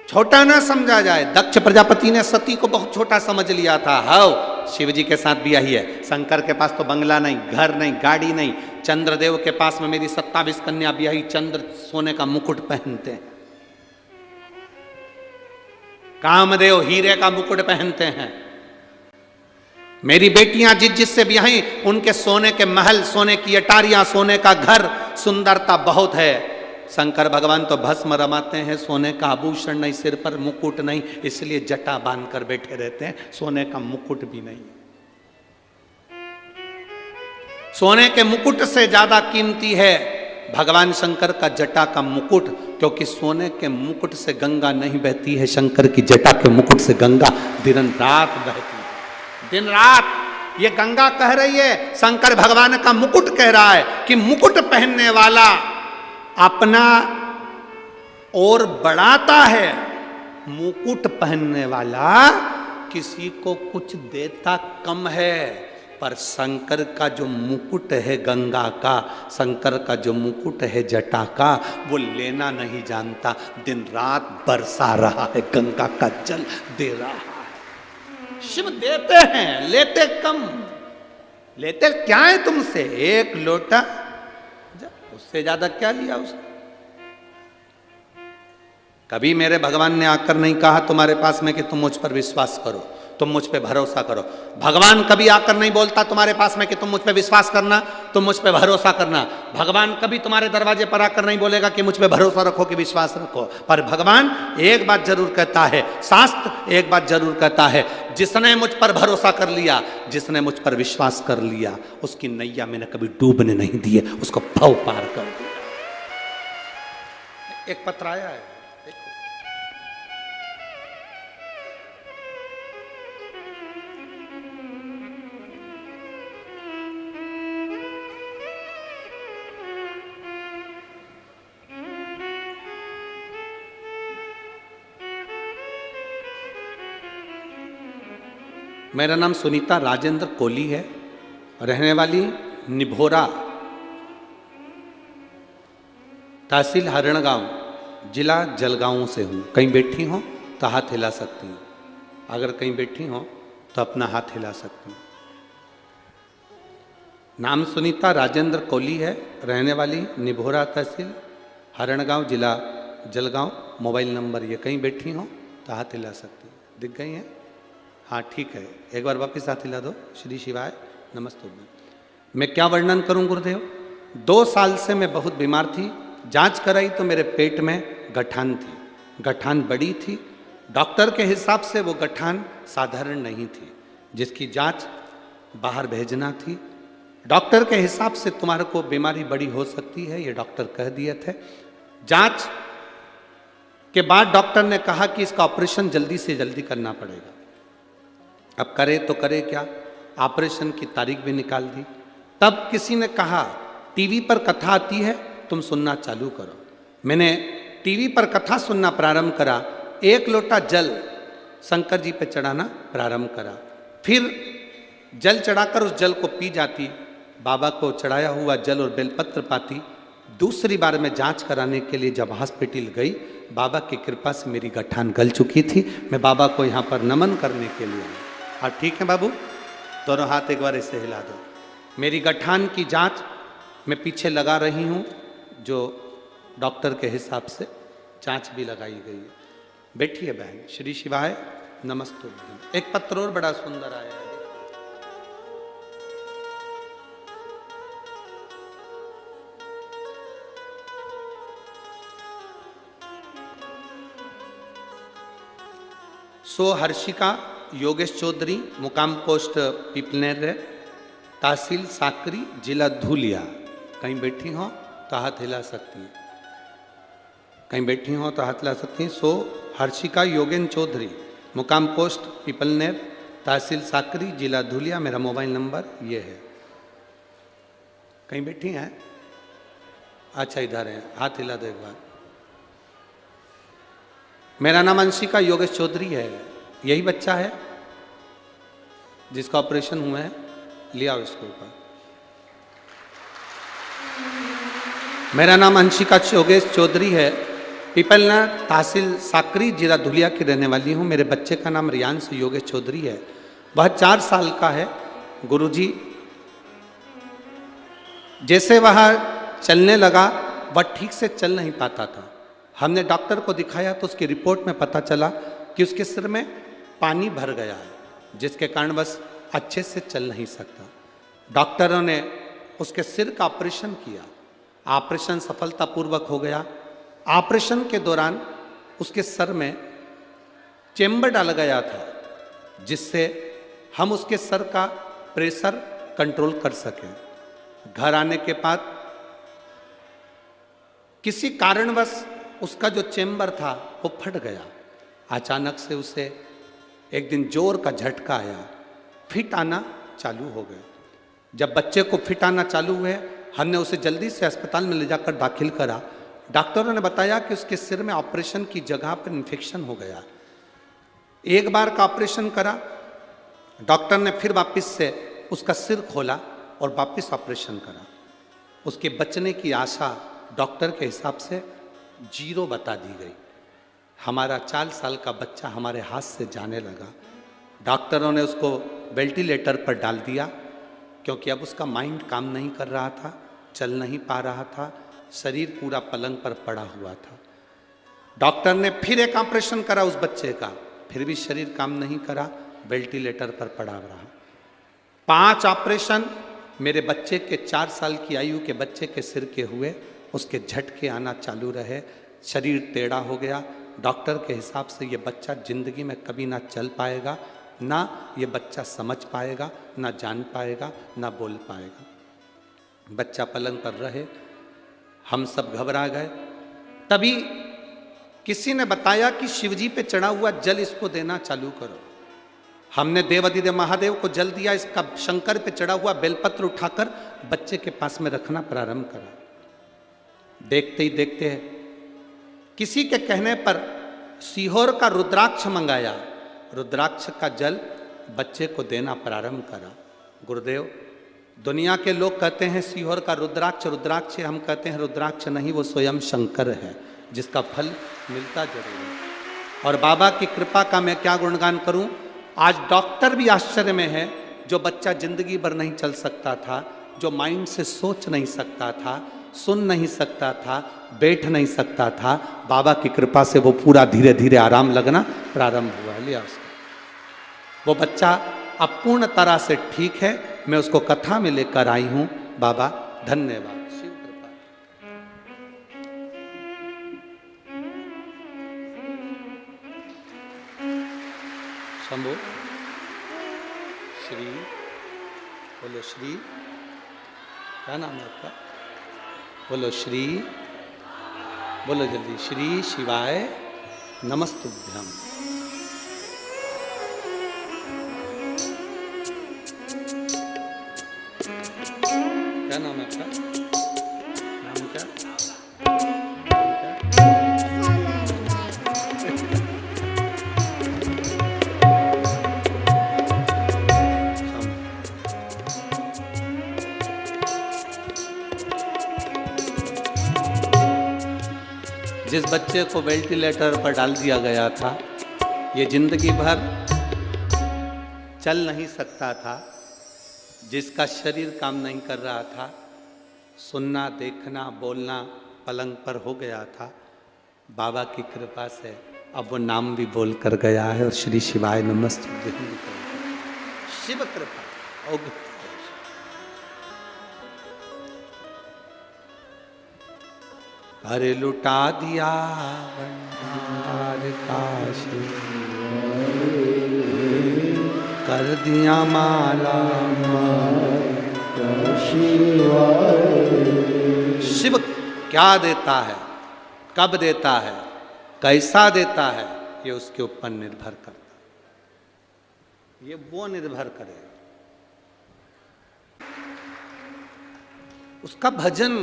छोटा ना समझा जाए। दक्ष प्रजापति ने सती को बहुत छोटा समझ लिया था। हाँ, शिव जी के साथ भी यही है। शंकर के पास तो बंगला नहीं, घर नहीं, गाड़ी नहीं। चंद्रदेव के पास में मेरी 27 कन्या ब्याही, चंद्र सोने का मुकुट पहनते हैं। कामदेव हीरे का मुकुट पहनते हैं। मेरी बेटियां जिस जिससे ब्याही उनके सोने के महल, सोने की अटारियां, सोने का घर, सुंदरता बहुत है। शंकर भगवान तो भस्म रमाते हैं, सोने का आभूषण नहीं, सिर पर मुकुट नहीं, इसलिए जटा बांध कर बैठे रहते हैं, सोने का मुकुट भी नहीं। सोने के मुकुट से ज्यादा कीमती है भगवान शंकर का जटा का मुकुट, क्योंकि सोने के मुकुट से गंगा नहीं बहती है, शंकर की जटा के मुकुट से गंगा दिन रात बहती है। दिन रात ये गंगा कह रही है, शंकर भगवान का मुकुट कह रहा है कि मुकुट पहनने वाला अपना और बढ़ाता है, मुकुट पहनने वाला किसी को कुछ देता कम है। पर शंकर का जो मुकुट है गंगा का, शंकर का जो मुकुट है जटा का, वो लेना नहीं जानता, दिन रात बरसा रहा है, गंगा का जल दे रहा है। शिव देते हैं, लेते कम। लेते क्या है तुमसे? एक लोटा, उससे ज्यादा क्या लिया उसने? कभी मेरे भगवान ने आकर नहीं कहा तुम्हारे पास में कि तुम मुझ पर विश्वास करो, तुम मुझ पे भरोसा करो। भगवान कभी आकर नहीं बोलता तुम्हारे पास में कि तुम मुझ पे विश्वास करना, तुम मुझ पे भरोसा करना। भगवान कभी तुम्हारे दरवाजे पर आकर नहीं बोलेगा कि मुझ पे भरोसा रखो, कि विश्वास रखो। पर भगवान एक बात जरूर कहता है, शास्त्र एक बात जरूर कहता है, जिसने मुझ पर भरोसा कर लिया, जिसने मुझ पर विश्वास कर लिया, उसकी नैया मैंने कभी डूबने नहीं दी है, उसको भव पार कर दिया। एक पत्र आया है, मेरा नाम सुनीता राजेंद्र कोली है, रहने वाली निभोरा, तहसील हरणगांव, जिला जलगांव से हूँ। कहीं बैठी हो तो हाथ हिला सकती हूँ, अगर कहीं बैठी हो तो अपना हाथ हिला सकती हूँ। नाम सुनीता राजेंद्र कोली है, रहने वाली निभोरा, तहसील हरणगांव, जिला जलगांव। मोबाइल नंबर ये, कहीं बैठी हो तो हाथ हिला सकती हूँ। दिख गई है? हाँ ठीक है, एक बार वापस हाथ हिला दो। श्री शिवाय नमस्ते। मैं क्या वर्णन करूं गुरुदेव? 2 साल से मैं बहुत बीमार थी। जांच कराई तो मेरे पेट में गठान थी, गठान बड़ी थी। डॉक्टर के हिसाब से वो गठान साधारण नहीं थी, जिसकी जांच बाहर भेजना थी। डॉक्टर के हिसाब से तुम्हारे को बीमारी बड़ी हो सकती है, ये डॉक्टर कह दिए थे। जांच के बाद डॉक्टर ने कहा कि इसका ऑपरेशन जल्दी से जल्दी करना पड़ेगा। अब करे तो करे क्या, ऑपरेशन की तारीख भी निकाल दी। तब किसी ने कहा टीवी पर कथा आती है, तुम सुनना चालू करो। मैंने टीवी पर कथा सुनना प्रारंभ करा। 1 लोटा जल शंकर जी पे चढ़ाना प्रारंभ करा, फिर जल चढ़ाकर उस जल को पी जाती, बाबा को चढ़ाया हुआ जल और बेलपत्र पाती। दूसरी बार मैं जांच कराने के लिए जब हॉस्पिटल गई, बाबा की कृपा से मेरी गठान गल चुकी थी। मैं बाबा को यहाँ पर नमन करने के लिए आई। हाँ ठीक है बाबू, दोनों हाथ एक बार ऐसे हिला दो। मेरी गठान की जांच मैं पीछे लगा रही हूँ, जो डॉक्टर के हिसाब से जांच भी लगाई गई है। बैठिए बहन। श्री शिवाय नमस्ते। एक पत्र और बड़ा सुंदर आया है। सो हर्षिका योगेश चौधरी, मुकाम पोस्ट पीपलनेर, तहसील साकरी, जिला धुलिया। कहीं बैठी हो तो हाथ हिला सकती है, कहीं बैठी हो तो हाथ हिला सकती हैं। सो हर्षिका योगेन चौधरी, मुकाम पोस्ट पीपलनेर, तहसील साकरी, जिला धुलिया। मेरा मोबाइल नंबर ये है। कहीं बैठी हैं? अच्छा इधर है, हाथ हिला दो एक बार। मेरा नाम अंशिका योगेश चौधरी है। यही बच्चा है जिसका ऑपरेशन हुआ है, लिया इसके ऊपर। मेरा नाम अंशिका योगेश चौधरी है, पीपलनेर, तहसील साकरी, जिला धुलिया की रहने वाली हूँ। मेरे बच्चे का नाम रियांश योगेश चौधरी है। वह 4 साल का है। गुरुजी जैसे वह चलने लगा, वह ठीक से चल नहीं पाता था। हमने डॉक्टर को दिखाया तो उसकी रिपोर्ट में पता चला कि उसके सिर में पानी भर गया है, जिसके कारण बस अच्छे से चल नहीं सकता। डॉक्टरों ने उसके सिर का ऑपरेशन किया, ऑपरेशन सफलतापूर्वक हो गया। ऑपरेशन के दौरान उसके सर में चेम्बर डाला गया था जिससे हम उसके सर का प्रेशर कंट्रोल कर सकें। घर आने के बाद किसी कारणवश उसका जो चेम्बर था वो फट गया। अचानक से उसे एक दिन जोर का झटका आया, फिट आना चालू हो गए। जब बच्चे को फिट आना चालू हुए, हमने उसे जल्दी से अस्पताल में ले जाकर दाखिल करा। डॉक्टरों ने बताया कि उसके सिर में ऑपरेशन की जगह पर इन्फेक्शन हो गया। एक बार का ऑपरेशन करा, डॉक्टर ने फिर वापस से उसका सिर खोला और वापस ऑपरेशन करा। उसके बचने की आशा डॉक्टर के हिसाब से 0 बता दी गई। हमारा 4 साल का बच्चा हमारे हाथ से जाने लगा। डॉक्टरों ने उसको वेंटिलेटर पर डाल दिया क्योंकि अब उसका माइंड काम नहीं कर रहा था, चल नहीं पा रहा था, शरीर पूरा पलंग पर पड़ा हुआ था। डॉक्टर ने फिर एक ऑपरेशन करा उस बच्चे का, फिर भी शरीर काम नहीं करा, वेंटिलेटर पर पड़ा रहा। 5 ऑपरेशन मेरे बच्चे के 4 साल की आयु के बच्चे के सिर के हुए। उसके झटके आना चालू रहे, शरीर टेढ़ा हो गया। डॉक्टर के हिसाब से ये बच्चा जिंदगी में कभी ना चल पाएगा, ना ये बच्चा समझ पाएगा, ना जान पाएगा, ना बोल पाएगा। बच्चा पलंग पर रहे, हम सब घबरा गए। तभी किसी ने बताया कि शिवजी पे चढ़ा हुआ जल इसको देना चालू करो। हमने देवाधिदेव महादेव को जल दिया, इसका शंकर पे चढ़ा हुआ बेलपत्र उठाकर बच्चे के पास में रखना प्रारंभ करा। देखते ही देखते किसी के कहने पर सीहोर का रुद्राक्ष मंगाया, रुद्राक्ष का जल बच्चे को देना प्रारंभ करा। गुरुदेव, दुनिया के लोग कहते हैं सीहोर का रुद्राक्ष रुद्राक्ष, हम कहते हैं रुद्राक्ष नहीं, वो स्वयं शंकर है जिसका फल मिलता जरूर है। और बाबा की कृपा का मैं क्या गुणगान करूं, आज डॉक्टर भी आश्चर्य में है। जो बच्चा जिंदगी भर नहीं चल सकता था, जो माइंड से सोच नहीं सकता था, सुन नहीं सकता था, बैठ नहीं सकता था, बाबा की कृपा से वो पूरा धीरे धीरे आराम लगना प्रारंभ हुआ। लिया उसको, वो बच्चा अब पूर्ण तरह से ठीक है। मैं उसको कथा में लेकर आई हूं। बाबा धन्यवाद। शिव कृपा। शंभो श्री, बोलो श्री, क्या नाम है आपका? बोलो श्री, बोलो जल्दी, श्री शिवाय नमस्तुभ्यम। क्या नाम है आपका? नाम क्या? जिस बच्चे को वेंटिलेटर पर डाल दिया गया था, ये जिंदगी भर चल नहीं सकता था, जिसका शरीर काम नहीं कर रहा था, सुनना, देखना, बोलना पलंग पर हो गया था, बाबा की कृपा से अब वो नाम भी बोल कर गया है और श्री शिवाय नमस्तुभ्यम भी कर गया। शिव कृपा। अरे लुटा दिया भंडार काश, कर दिया माला शिव क्या देता है, कब देता है, कैसा देता है, ये उसके ऊपर निर्भर करता है। ये वो निर्भर करे, उसका भजन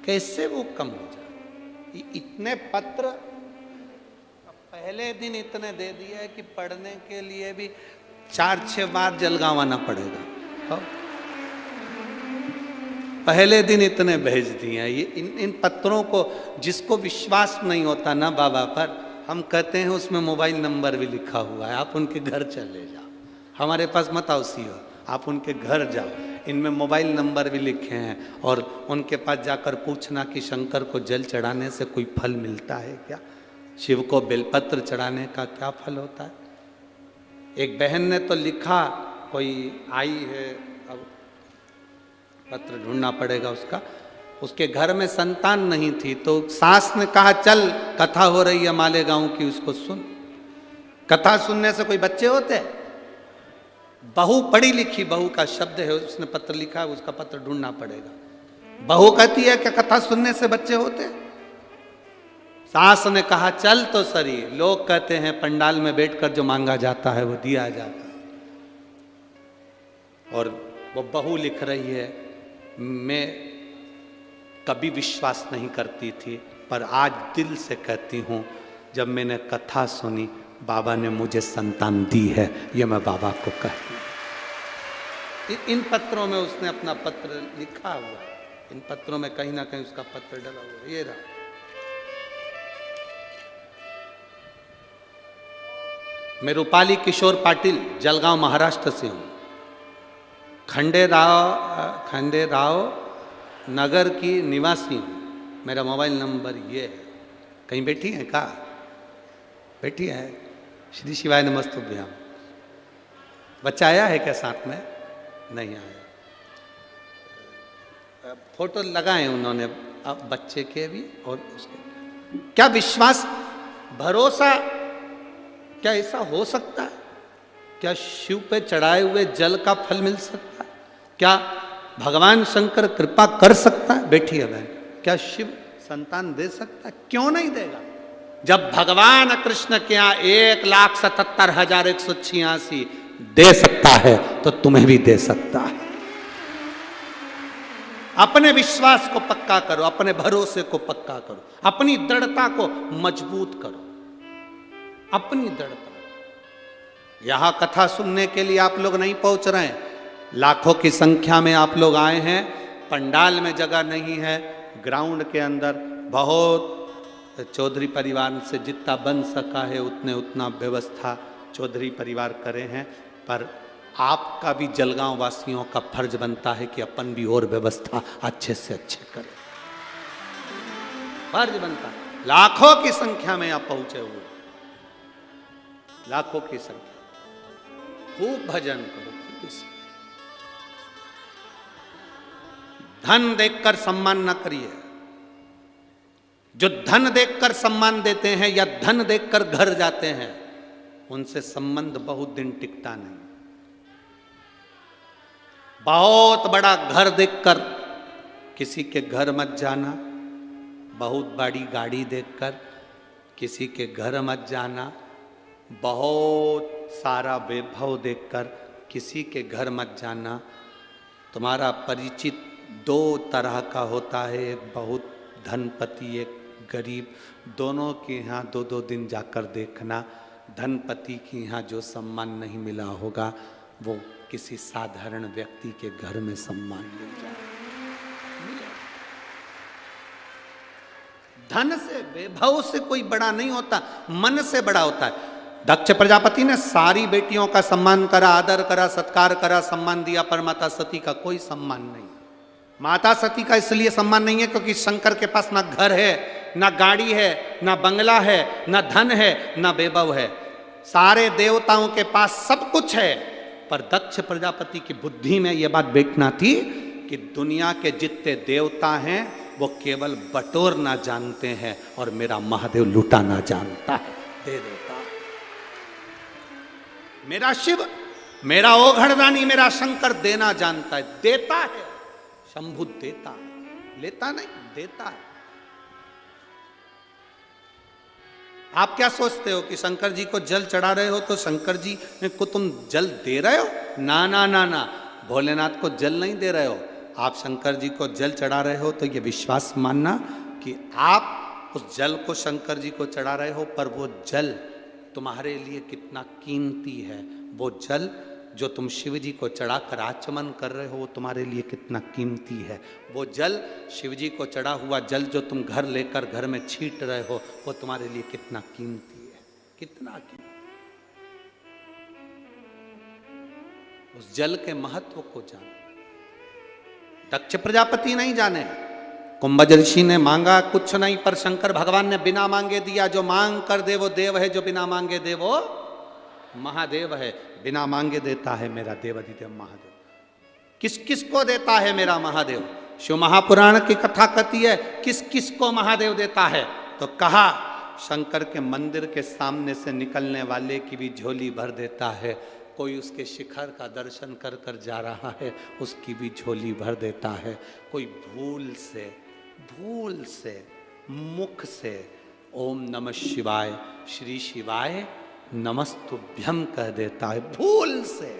कैसे वो कम हो जाए। इतने पत्र पहले दिन इतने दे दिए है कि पढ़ने के लिए भी 4-6 बार जलगावाना पड़ेगा। पहले दिन इतने भेज दिए हैं। ये इन पत्रों को जिसको विश्वास नहीं होता ना बाबा पर, हम कहते हैं उसमें मोबाइल नंबर भी लिखा हुआ है, आप उनके घर चले जाओ, हमारे पास मत आओ सीओ, आप उनके घर जाओ, इनमें मोबाइल नंबर भी लिखे हैं। और उनके पास जाकर पूछना कि शंकर को जल चढ़ाने से कोई फल मिलता है क्या, शिव को बेलपत्र चढ़ाने का क्या फल होता है। एक बहन ने तो लिखा कोई आई है, अब पत्र ढूंढना पड़ेगा उसका। उसके घर में संतान नहीं थी, तो सास ने कहा चल कथा हो रही है मालेगांव की, उसको सुन। कथा सुनने से कोई बच्चे होते? बहू पढ़ी लिखी, बहू का शब्द है, उसने पत्र लिखा है, उसका पत्र ढूंढना पड़ेगा। बहू कहती है कि कथा सुनने से बच्चे होते? सास ने कहा चल तो सही। लोग कहते हैं पंडाल में बैठकर जो मांगा जाता है वो दिया जाता है। और वो बहू लिख रही है, मैं कभी विश्वास नहीं करती थी, पर आज दिल से कहती हूँ, जब मैंने कथा सुनी बाबा ने मुझे संतान दी है, ये मैं बाबा को कहती हूँ। इन पत्रों में उसने अपना पत्र लिखा हुआ है, इन पत्रों में कहीं ना कहीं उसका पत्र डला हुआ है, ये रहा। मैं रूपाली किशोर पाटिल, जलगांव महाराष्ट्र से हूँ। खंडेराव नगर की निवासी हूँ। मेरा मोबाइल नंबर ये है। कहीं बैठी है का? बैठी है। श्री शिवाय नमस्तुभ्याम। बच्चा आया है क्या साथ में? नहीं आया। फोटो लगाए उन्होंने अब बच्चे के भी और उसके। क्या विश्वास, भरोसा, क्या ऐसा हो सकता है? क्या शिव पे चढ़ाए हुए जल का फल मिल सकता है? क्या भगवान शंकर कृपा कर सकता है? बैठी है बहन, क्या शिव संतान दे सकता है? क्यों नहीं देगा? जब भगवान कृष्ण के यहाँ 1,77,186 दे सकता है तो तुम्हें भी दे सकता है। अपने विश्वास को पक्का करो, अपने भरोसे को पक्का करो, अपनी दृढ़ता को मजबूत करो, अपनी दृढ़ता। यहां कथा सुनने के लिए आप लोग नहीं पहुंच रहे हैं, लाखों की संख्या में आप लोग आए हैं। पंडाल में जगह नहीं है, ग्राउंड के अंदर बहुत चौधरी परिवार से जितना बन सका है उतना व्यवस्था चौधरी परिवार करे हैं, पर आपका भी जलगांव वासियों का फर्ज बनता है कि अपन भी और व्यवस्था अच्छे से अच्छे करें। फर्ज बनता है। लाखों की संख्या में आप पहुंचे हुए, लाखों की संख्या। खूब भजन करो। धन देखकर सम्मान न करिए। जो धन देखकर सम्मान देते हैं या धन देखकर घर जाते हैं, उनसे संबंध बहुत दिन टिकता नहीं। बहुत बड़ा घर देखकर किसी के घर मत जाना, बहुत बड़ी गाड़ी देखकर किसी के घर मत जाना, बहुत सारा वैभव देखकर किसी के घर मत जाना। तुम्हारा परिचित दो तरह का होता है, एक बहुत धनपति एक गरीब, दोनों के यहाँ 2-2 दिन जाकर देखना। धनपति के यहाँ जो सम्मान नहीं मिला होगा वो किसी साधारण व्यक्ति के घर में सम्मान मिल जाए। धन से वैभव से कोई बड़ा नहीं होता, मन से बड़ा होता है। दक्ष प्रजापति ने सारी बेटियों का सम्मान करा, आदर करा, सत्कार करा, सम्मान दिया, पर माता सती का कोई सम्मान नहीं। माता सती का इसलिए सम्मान नहीं है क्योंकि शंकर के पास ना घर है, ना गाड़ी है, ना बंगला है, ना धन है, ना वैभव है। सारे देवताओं के पास सब कुछ है, पर दक्ष प्रजापति की बुद्धि में यह बात बैठना थी कि दुनिया के जितने देवता हैं वो केवल बटोरना जानते हैं और मेरा महादेव लुटाना जानता है, दे देता। मेरा शिव, मेरा ओघड़दानी, मेरा शंकर देना जानता है, देता है। शंभु देता है, लेता नहीं, देता है। आप क्या सोचते हो कि शंकर जी को जल चढ़ा रहे हो तो शंकर जी को तुम जल दे रहे हो? ना ना ना ना, भोलेनाथ को जल नहीं दे रहे हो। आप शंकर जी को जल चढ़ा रहे हो तो ये विश्वास मानना कि आप उस जल को शंकर जी को चढ़ा रहे हो, पर वो जल तुम्हारे लिए कितना कीमती है। वो जल जो तुम शिव जी को चढ़ाकर आचमन कर रहे हो वो तुम्हारे लिए कितना कीमती है। वो जल, शिव जी को चढ़ा हुआ जल जो तुम घर लेकर घर में छींट रहे हो वो तुम्हारे लिए कितना कीमती है, कितना कीमती। उस जल के महत्व को जानो। दक्ष प्रजापति नहीं जाने, कुंभ ऋषि ने मांगा कुछ नहीं, पर शंकर भगवान ने बिना मांगे दिया। जो मांग कर दे वो देव है, जो बिना मांगे दे वो महादेव है। बिना मांगे देता है मेरा देवाधिदेव महादेव। किस किस को देता है मेरा महादेव? शिव महापुराण की कथा कहती है किस किस को महादेव देता है, तो कहा शंकर के मंदिर के सामने से निकलने वाले की भी झोली भर देता है। कोई उसके शिखर का दर्शन कर कर जा रहा है, उसकी भी झोली भर देता है। कोई भूल से मुख से ओम नमः शिवाय श्री शिवाय नमस्तुभ्यम कह देता है, भूल से,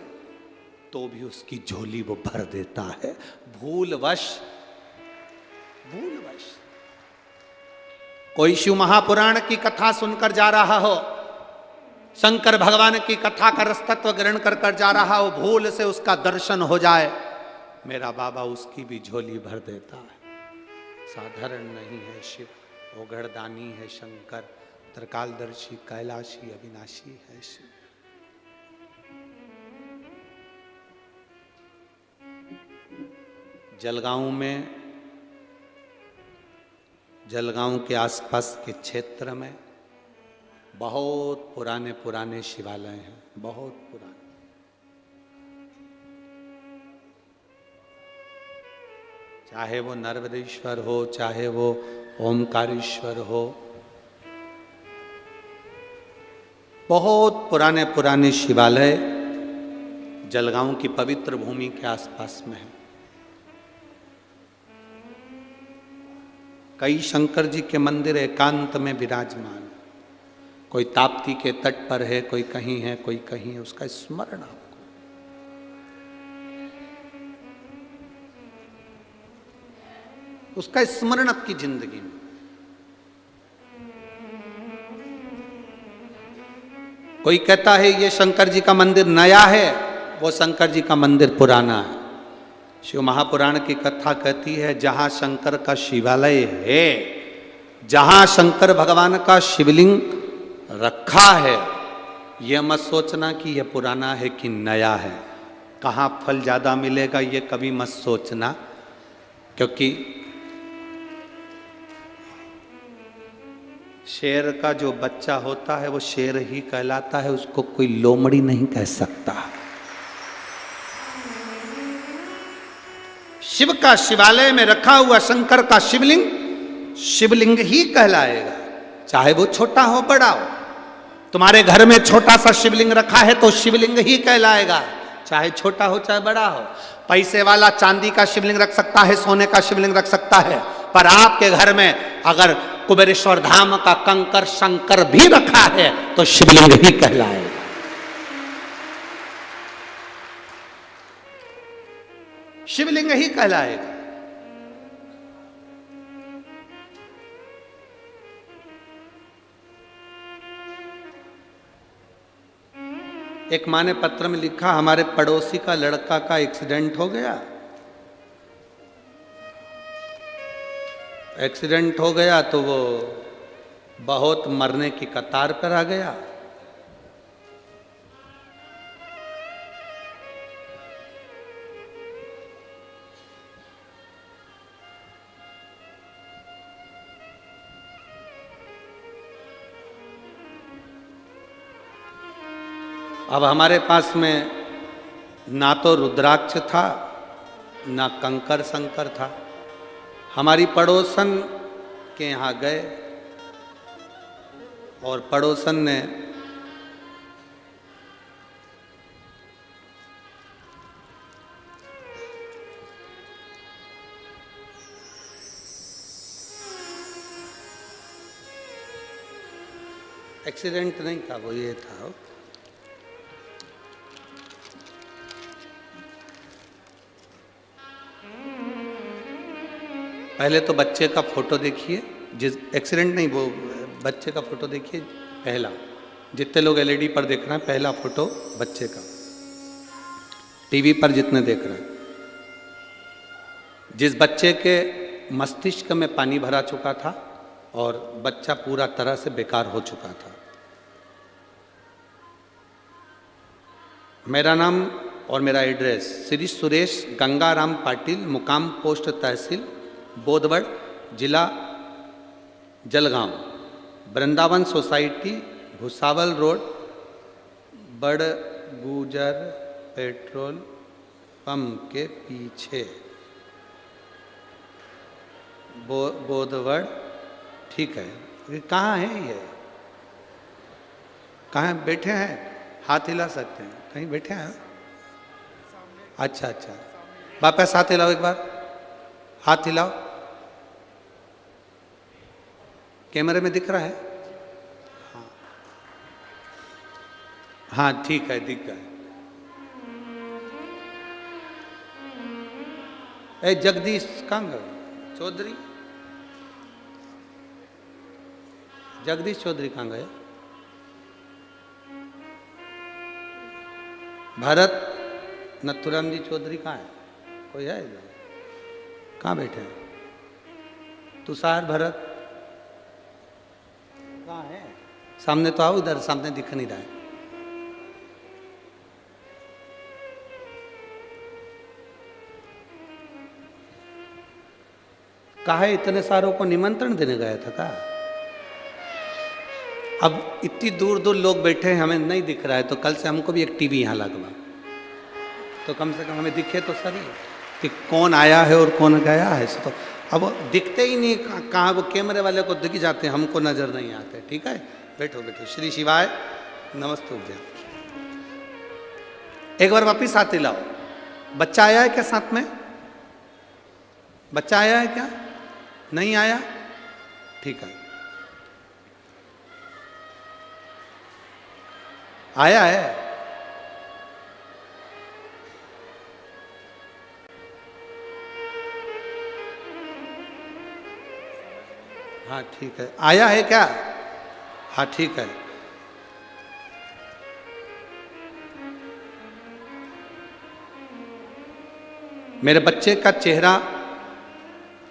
तो भी उसकी झोली वो भर देता है। भूलवश कोई शिव महापुराण की कथा सुनकर जा रहा हो, शंकर भगवान की कथा का रसतत्व ग्रहण कर कर जा रहा हो, भूल से उसका दर्शन हो जाए, मेरा बाबा उसकी भी झोली भर देता है। साधारण नहीं है शिव, ओघड़दानी है शंकर, त्रिकालदर्शी कैलाशी अविनाशी है शिव। जलगांव के आसपास के क्षेत्र में बहुत पुराने शिवालय हैं, बहुत पुराने। चाहे वो नर्मदेश्वर हो, चाहे वो ओमकारेश्वर हो, बहुत पुराने शिवालय जलगांव की पवित्र भूमि के आसपास में है। कई शंकर जी के मंदिर एकांत में विराजमान, कोई ताप्ती के तट पर है, कोई कहीं है, कोई कहीं है। उसका स्मरण आपको, उसका स्मरण आपकी जिंदगी में। कोई कहता है ये शंकर जी का मंदिर नया है, वो शंकर जी का मंदिर पुराना है। शिव महापुराण की कथा कहती है जहां शंकर का शिवालय है, जहां शंकर भगवान का शिवलिंग रखा है, यह मत सोचना कि यह पुराना है कि नया है। कहाँ फल ज्यादा मिलेगा ये कभी मत सोचना, क्योंकि शेर का जो बच्चा होता है वो शेर ही कहलाता है, उसको कोई लोमड़ी नहीं कह सकता। शिव का शिवालय में रखा हुआ शंकर का शिवलिंग शिवलिंग ही कहलाएगा, चाहे वो छोटा हो बड़ा हो। तुम्हारे घर में छोटा सा शिवलिंग रखा है तो शिवलिंग ही कहलाएगा, चाहे छोटा हो चाहे बड़ा हो। पैसे वाला चांदी का शिवलिंग रख सकता है, सोने का शिवलिंग रख सकता है, पर आपके घर में अगर कुबेरेश्वर धाम का कंकर शंकर भी रखा है तो शिवलिंग ही कहलाएगा। शिवलिंग ही कहलाएगा। एक माँ ने पत्र में लिखा, हमारे पड़ोसी का लड़का का एक्सीडेंट हो गया। एक्सीडेंट हो गया तो वो बहुत मरने की कतार पर आ गया। अब हमारे पास में ना तो रुद्राक्ष था ना कंकर शंकर था। हमारी पड़ोसन के यहाँ गए और पड़ोसन ने एक्सीडेंट नहीं था, वो ये था, पहले तो बच्चे का फोटो देखिए, जिस एक्सीडेंट नहीं, वो बच्चे का फोटो देखिए। पहला, जितने लोग एलईडी पर देख रहे हैं, पहला फोटो बच्चे का, टीवी पर जितने देख रहे हैं, जिस बच्चे के मस्तिष्क में पानी भरा चुका था और बच्चा पूरा तरह से बेकार हो चुका था। मेरा नाम और मेरा एड्रेस श्री सुरेश गंगाराम पाटिल, मुकाम पोस्ट तहसील बोधवड़, जिला जलगांव, वृंदावन सोसाइटी, भुसावल रोड, गुजर पेट्रोल पंप के पीछे बोधवड़। ठीक है, ये कहाँ है? ये कहाँ बैठे हैं? हाथ हिला सकते हैं, कहीं बैठे हैं? अच्छा अच्छा, वापस हाथ हिलाओ, एक बार हाथ हिलाओ। कैमरे में दिख रहा है? हाँ हाँ, ठीक है, दिख गया। ए जगदीश कहाँ गए? चौधरी, जगदीश चौधरी कहाँ गए? भरत नथुराम जी चौधरी कहाँ है? कोई है इधर? कहाँ बैठे हैं? तुषार भरत कहाँ है? सामने तो आओ, इधर सामने दिख नहीं रहा है। कहा है इतने सारों को निमंत्रण देने गया था का? अब इतनी दूर दूर लोग बैठे हैं, हमें नहीं दिख रहा है, तो कल से हमको भी एक टीवी यहाँ लगवा, तो कम से कम हमें दिखे तो सही कि कौन आया है और कौन गया है। तो अब दिखते ही नहीं, कहाँ वो कैमरे वाले को दिख जाते हैं, हमको नजर नहीं आते। ठीक है, बैठो बैठो। श्री शिवाय नमस्ते। एक बार वापिस आते लाओ। बच्चा आया है क्या साथ में? बच्चा आया है क्या? नहीं आया? ठीक है, आया है। हाँ ठीक है, आया है क्या? हाँ ठीक है। मेरे बच्चे का चेहरा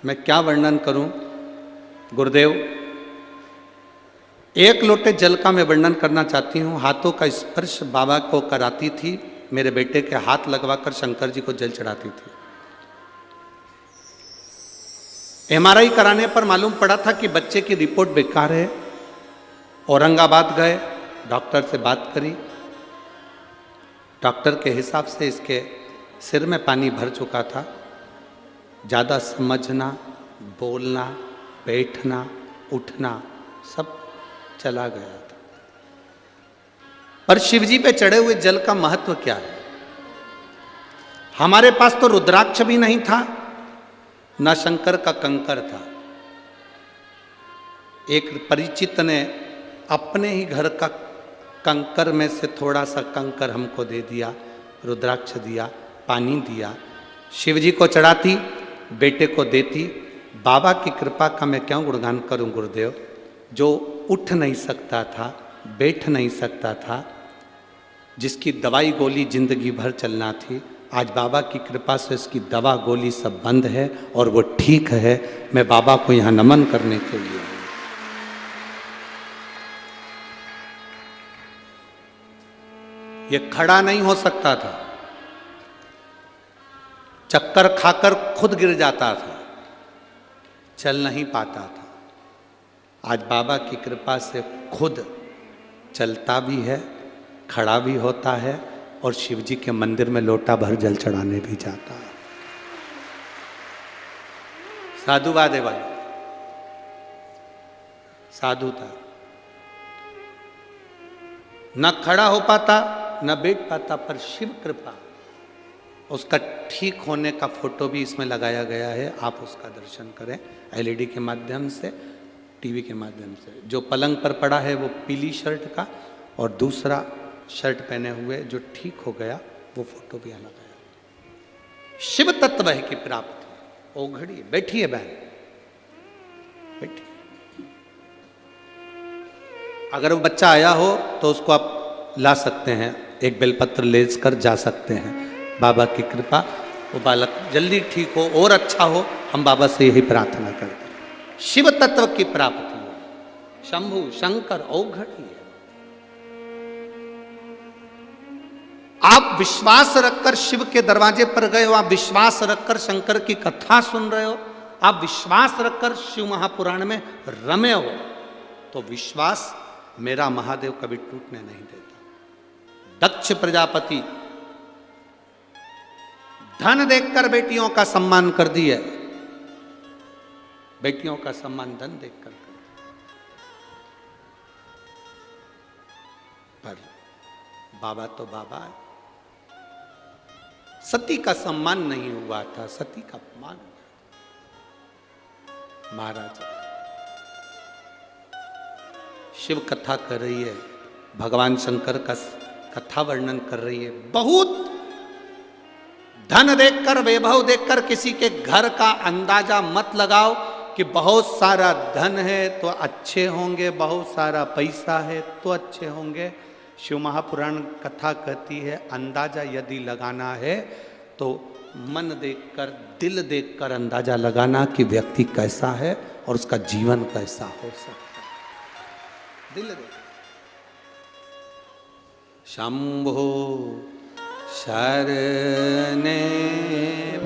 मैं क्या वर्णन करूं गुरुदेव। एक लोटे जल का मैं वर्णन करना चाहती हूँ। हाथों का स्पर्श बाबा को कराती थी, मेरे बेटे के हाथ लगवाकर शंकर जी को जल चढ़ाती थी। एमआरआई कराने पर मालूम पड़ा था कि बच्चे की रिपोर्ट बेकार है। औरंगाबाद गए, डॉक्टर से बात करी। डॉक्टर के हिसाब से इसके सिर में पानी भर चुका था। ज़्यादा समझना, बोलना, बैठना, उठना सब चला गया था। पर शिवजी पे चढ़े हुए जल का महत्व क्या है? हमारे पास तो रुद्राक्ष भी नहीं था, ना शंकर का कंकर था। एक परिचित ने अपने ही घर का कंकर में से थोड़ा सा कंकर हमको दे दिया, रुद्राक्ष दिया, पानी दिया। शिवजी को चढ़ाती, बेटे को देती। बाबा की कृपा का मैं क्यों गुणगान करूं गुरुदेव। जो उठ नहीं सकता था, बैठ नहीं सकता था, जिसकी दवाई गोली जिंदगी भर चलना थी, आज बाबा की कृपा से इसकी दवा गोली सब बंद है और वो ठीक है। मैं बाबा को यहाँ नमन करने के लिए हूँ। ये खड़ा नहीं हो सकता था, चक्कर खाकर खुद गिर जाता था, चल नहीं पाता था। आज बाबा की कृपा से खुद चलता भी है, खड़ा भी होता है और शिवजी के मंदिर में लोटा भर जल चढ़ाने भी जाता है। साधुवाद है भाई, साधु था। न खड़ा हो पाता, न बैठ पाता, पर शिव कृपा, उसका ठीक होने का फोटो भी इसमें लगाया गया है। आप उसका दर्शन करें एलईडी के माध्यम से, टीवी के माध्यम से। जो पलंग पर पड़ा है वो पीली शर्ट का, और दूसरा शर्ट पहने हुए जो ठीक हो गया, वो फोटो भी यहाँ लगाया। शिव तत्व है की प्राप्ति। ओ घड़ी बैठिए बहन, बैठिए। अगर वो बच्चा आया हो तो उसको आप ला सकते हैं, एक बेलपत्र लेकर जा सकते हैं। बाबा की कृपा वो बालक जल्दी ठीक हो और अच्छा हो, हम बाबा से यही प्रार्थना करते हैं। शिव तत्व की प्राप्ति हो। शंभु शंकर औघड़ी है। आप विश्वास रखकर शिव के दरवाजे पर गए हो, आप विश्वास रखकर शंकर की कथा सुन रहे हो, आप विश्वास रखकर शिव महापुराण में रमे हो, तो विश्वास मेरा महादेव कभी टूटने नहीं देता। दक्ष प्रजापति धन देखकर बेटियों का सम्मान कर दिया, बेटियों का सम्मान धन देखकर कर दिया। पर बाबा तो बाबा है, सती का सम्मान नहीं हुआ था, सती का अपमान हुआ। महाराज शिव कथा कर रही है, भगवान शंकर का कथा वर्णन कर रही है। बहुत धन देखकर, वैभव देखकर किसी के घर का अंदाजा मत लगाओ कि बहुत सारा धन है तो अच्छे होंगे, बहुत सारा पैसा है तो अच्छे होंगे। शिव महापुराण कथा कहती है अंदाजा यदि लगाना है तो मन देखकर, दिल देखकर अंदाजा लगाना कि व्यक्ति कैसा है और उसका जीवन कैसा हो सकता है। दिल देख। शंभो शरणे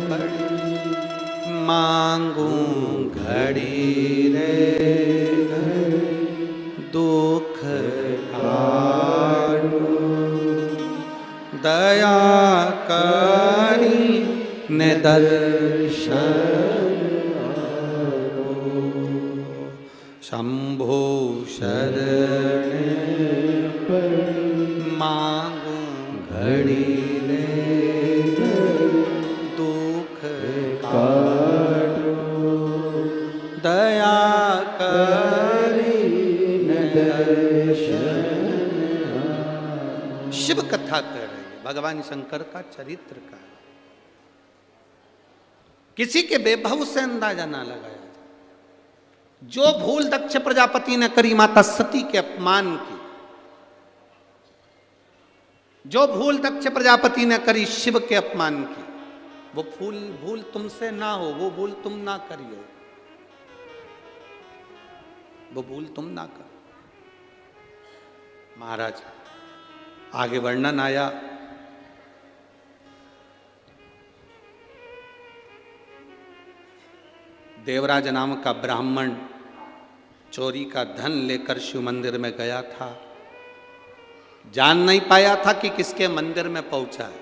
पड़ी मांगू घड़ी रे दुख काटो दया करी ने दर्शन शंभो शरणे मांगू घड़ी ले दुख काटो दया करी ने दर्शन। शिव कथा कर रही है, भगवान शंकर का चरित्र का। किसी के वैभव से अंदाजा ना लगाया जाए। जो भूल दक्ष प्रजापति ने करी माता सती के अपमान की, जो भूल दक्ष प्रजापति ने करी शिव के अपमान की, वो भूल तुमसे ना हो, वो भूल तुम ना करियो, वो भूल तुम ना करो। महाराज आगे वर्णन आया, देवराज नाम का ब्राह्मण चोरी का धन लेकर शिव मंदिर में गया था। जान नहीं पाया था कि किसके मंदिर में पहुंचा है।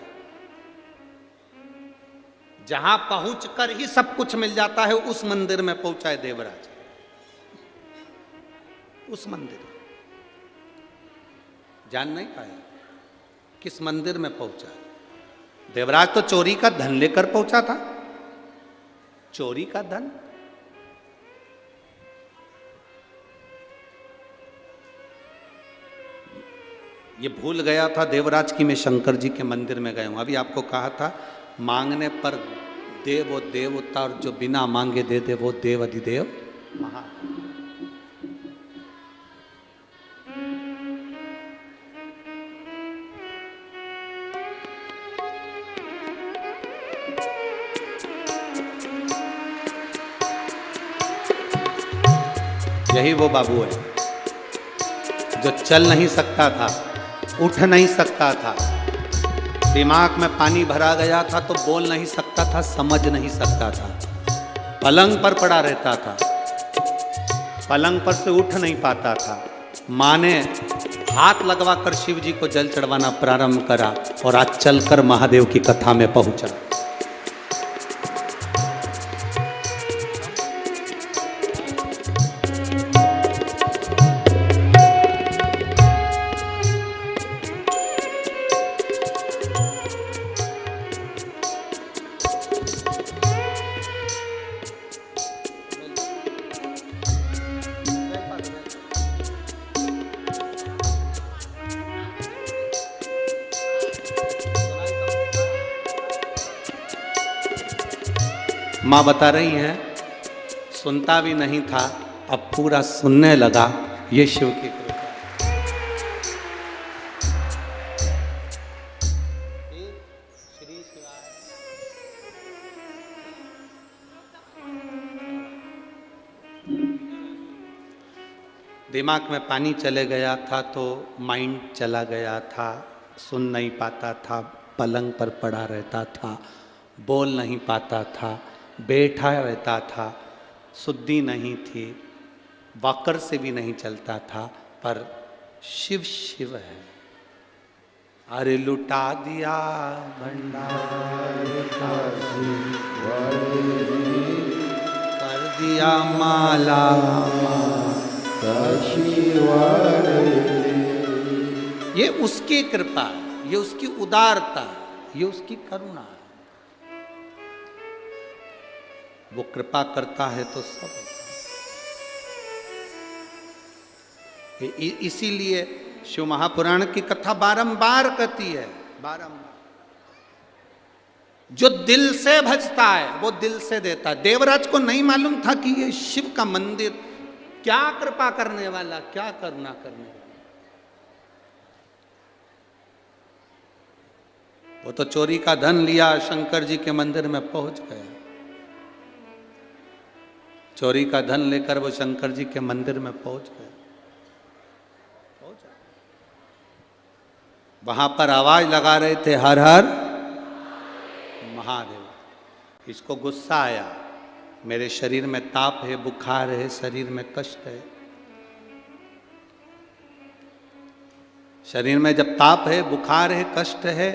जहां पहुंचकर ही सब कुछ मिल जाता है उस मंदिर में पहुंचा है देवराज, उस मंदिर में। जान नहीं पाया किस मंदिर में पहुंचा है। देवराज तो चोरी का धन लेकर पहुंचा था। चोरी का धन, ये भूल गया था देवराज की मैं शंकर जी के मंदिर में गया हूं। अभी आपको कहा था मांगने पर दे वो देवता, और जो बिना मांगे दे दे वो देव अधिदेव महा। यही वो बाबू है जो चल नहीं सकता था, उठ नहीं सकता था, दिमाग में पानी भरा गया था तो बोल नहीं सकता था, समझ नहीं सकता था, पलंग पर पड़ा रहता था, पलंग पर से उठ नहीं पाता था। माँ ने हाथ लगवाकर शिव जी को जल चढ़वाना प्रारंभ करा और आज चलकर महादेव की कथा में पहुंचा। माँ बता रही हैं सुनता भी नहीं था, अब पूरा सुनने लगा। ये शिव की कृपा। श्री शिवाय। दिमाग में पानी चले गया था तो माइंड चला गया था, सुन नहीं पाता था, पलंग पर पड़ा रहता था, बोल नहीं पाता था, बैठा रहता था, शुद्धि नहीं थी, वॉकर से भी नहीं चलता था। पर शिव शिव है, अरे लुटा दिया भंडार कर दिया माला ये उसकी कृपा, ये उसकी उदारता, ये उसकी करुणा है। वो कृपा करता है तो सब होता है। इसीलिए शिव महापुराण की कथा बारंबार कहती है, बारंबार जो दिल से भजता है वो दिल से देता है। देवराज को नहीं मालूम था कि ये शिव का मंदिर क्या कृपा करने वाला, क्या करुणा करने वाला। वो तो चोरी का धन लिया, शंकर जी के मंदिर में पहुंच गया। चोरी का धन लेकर वो शंकर जी के मंदिर में पहुंच गया। वहां पर आवाज लगा रहे थे हर हर महादेव। इसको गुस्सा आया, मेरे शरीर में ताप है, बुखार है, शरीर में कष्ट है। शरीर में जब ताप है, बुखार है, कष्ट है,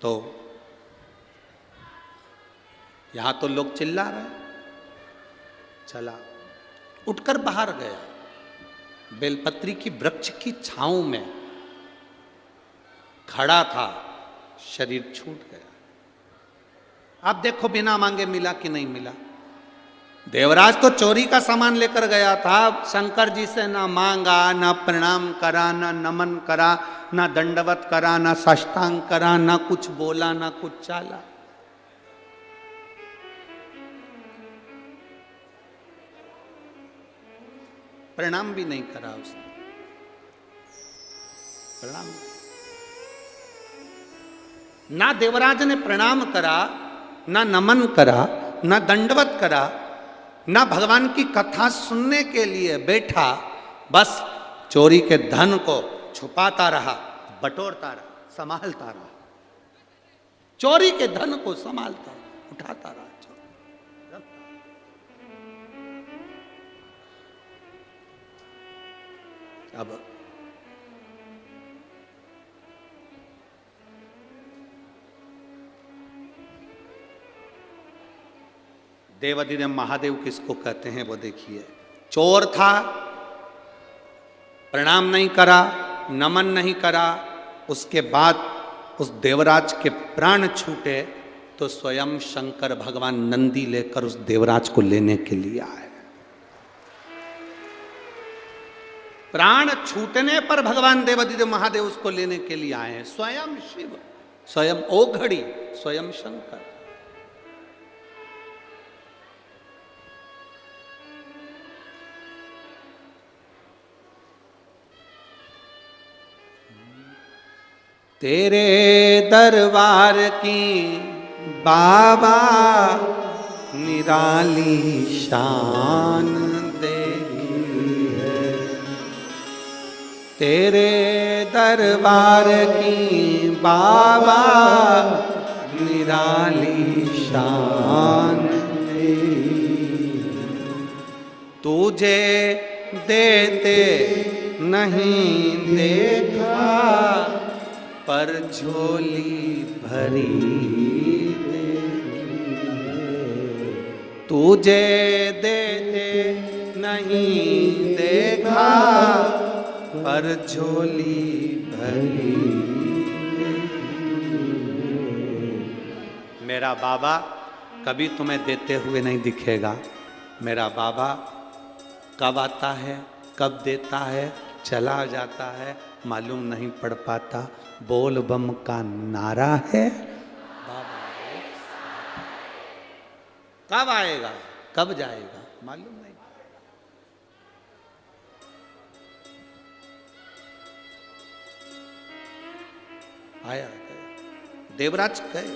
तो यहां तो लोग चिल्ला रहे। चला, उठकर बाहर गया, बेलपत्री की वृक्ष की छांव में खड़ा था, शरीर छूट गया। आप देखो बिना मांगे मिला कि नहीं मिला। देवराज तो चोरी का सामान लेकर गया था, शंकर जी से ना मांगा, ना प्रणाम करा, ना नमन करा, ना दंडवत करा, ना साष्टांग करा, ना कुछ बोला, ना कुछ चाला। प्रणाम भी नहीं करा उसने, प्रणाम ना देवराज ने प्रणाम करा, ना नमन करा, ना दंडवत करा, ना भगवान की कथा सुनने के लिए बैठा। बस चोरी के धन को छुपाता रहा, बटोरता रहा, संभालता रहा। चोरी के धन को संभालता रहा, उठाता रहा। अब देवाधिदेव महादेव किसको कहते हैं वो देखिए। चोर था, प्रणाम नहीं करा, नमन नहीं करा, उसके बाद उस देवराज के प्राण छूटे तो स्वयं शंकर भगवान नंदी लेकर उस देवराज को लेने के लिए आए। प्राण छूटने पर भगवान देवाधिदेव महादेव उसको लेने के लिए आए हैं। स्वयं शिव, स्वयं ओघड़ी, स्वयं शंकर। तेरे दरबार की बाबा निराली शान तेरे दरबार की बाबा निराली शान तुझे देते नहीं देखा पर झोली भरी तुझे देते नहीं देखा पर झोली भरी। मेरा बाबा कभी तुम्हें देते हुए नहीं दिखेगा। मेरा बाबा कब आता है, कब देता है, चला जाता है, मालूम नहीं पड़ पाता। बोल बम का नारा है, बाबा कब आएगा, कब जाएगा, मालूम नहीं। आया गया, देवराज गए।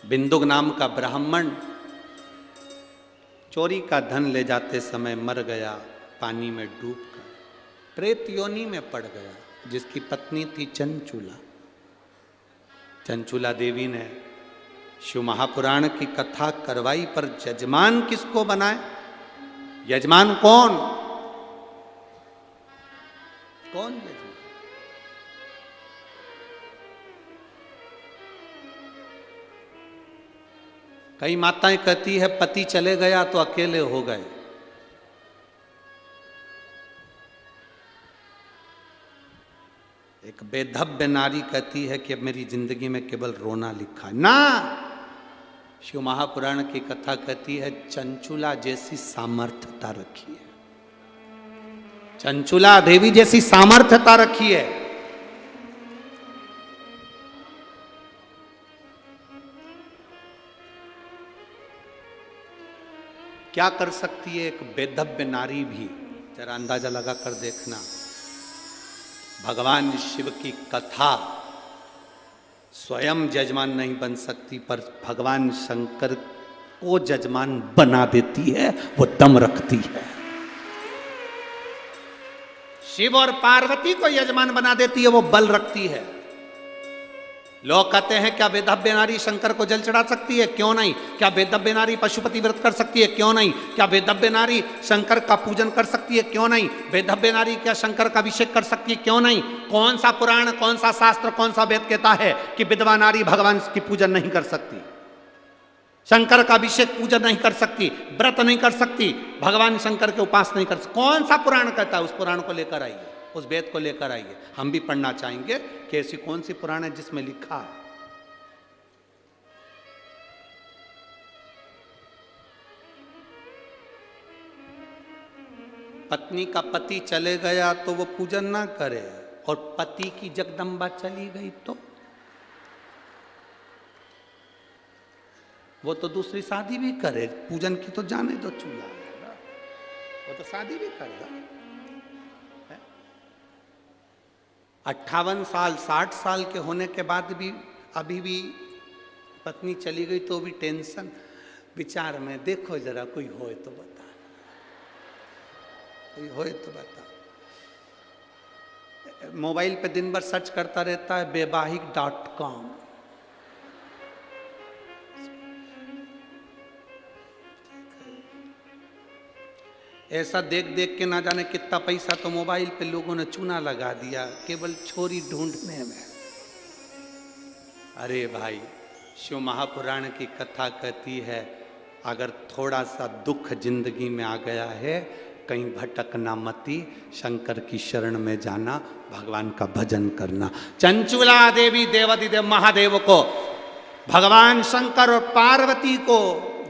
बिंदुक नाम का ब्राह्मण चोरी का धन ले जाते समय मर गया, पानी में डूबकर प्रेत योनि में पड़ गया। जिसकी पत्नी थी चंचूला। चंचूला देवी ने शिव महापुराण की कथा करवाई, पर यजमान किसको बनाए? यजमान कौन? कौन यजमान? कई माताएं कहती है पति चले गया तो अकेले हो गए। एक बेधव्य नारी कहती है कि अब मेरी जिंदगी में केवल रोना लिखा है। ना, शिव महापुराण की कथा कहती है चंचुला जैसी सामर्थ्यता रखी है, चंचुला देवी जैसी सामर्थ्यता रखी है। क्या कर सकती है एक बेधव्य नारी भी, जरा अंदाजा लगा कर देखना। भगवान शिव की कथा स्वयं जजमान नहीं बन सकती, पर भगवान शंकर को जजमान बना देती है, वो दम रखती है। शिव और पार्वती को यजमान बना देती है, वो बल रखती है। लोग कहते हैं क्या वेदव्य नारी शंकर को जल चढ़ा सकती है? क्यों नहीं। क्या वेदव्य नारी पशुपति व्रत कर सकती है? क्यों नहीं। क्या वेदव्य नारी शंकर का पूजन कर सकती है? क्यों नहीं। वेदव्य नारी क्या शंकर का अभिषेक कर सकती है? क्यों नहीं। कौन सा पुराण, कौन सा शास्त्र, कौन सा वेद कहता है कि विधवा नारी भगवान की पूजन नहीं कर सकती, शंकर का अभिषेक पूजन नहीं कर सकती, व्रत नहीं कर सकती, भगवान शंकर के उपास नहीं कर सकती? कौन सा पुराण कहता है? उस पुराण को लेकर आइए, उस वेद को लेकर आइए। हम भी पढ़ना चाहेंगे कि ऐसी कौन सी पुराण है जिसमें लिखा है। पत्नी का पति चले गया तो वो पूजन ना करे, और पति की जगदम्बा चली गई तो वो तो दूसरी शादी भी करे। पूजन की तो जाने दो, चूल्हा वो तो शादी भी करेगा। 58 साल 60 साल के होने के बाद भी अभी भी पत्नी चली गई तो भी टेंशन। विचार में देखो जरा, कोई होए तो बता, कोई होए तो बता। मोबाइल पे दिन भर सर्च करता रहता है वैवाहिक.com। ऐसा देख देख के ना जाने कितना पैसा तो मोबाइल पे लोगों ने चूना लगा दिया केवल छोरी ढूंढने में। अरे भाई, शिव महापुराण की कथा कहती है अगर थोड़ा सा दुख जिंदगी में आ गया है, कहीं भटकना मती, शंकर की शरण में जाना, भगवान का भजन करना। चंचुला देवी देवादिदेव महादेव को, भगवान शंकर और पार्वती को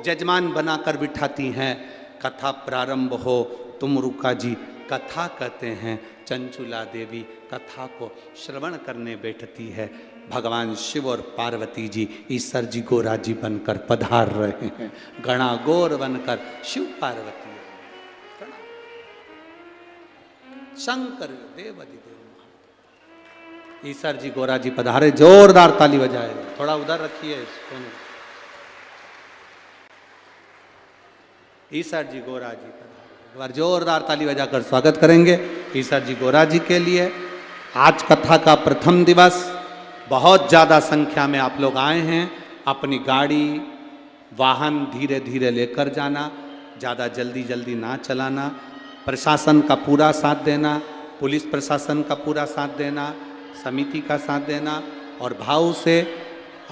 जजमान बनाकर बिठाती हैं। कथा प्रारंभ हो, तुम रुका जी कथा कहते हैं। चंचुला देवी कथा को श्रवण करने बैठती है। भगवान शिव और पार्वती जी ईश्वर जी गोरा जी बनकर पधार रहे हैं, गणा गौर बनकर शिव पार्वती शंकर देवादिदेव ईश्वर जी गोरा जी पधारे। जोरदार ताली बजाए, थोड़ा उधर रखिए सोनू। ईश्वर जी गोरा जी पधारे, एक बार जोरदार ताली बजाकर स्वागत करेंगे ईश्वर जी गोरा जी के लिए। आज कथा का प्रथम दिवस, बहुत ज़्यादा संख्या में आप लोग आए हैं। अपनी गाड़ी वाहन धीरे धीरे लेकर जाना, ज़्यादा जल्दी जल्दी ना चलाना। प्रशासन का पूरा साथ देना, पुलिस प्रशासन का पूरा साथ देना, समिति का साथ देना। और भाव से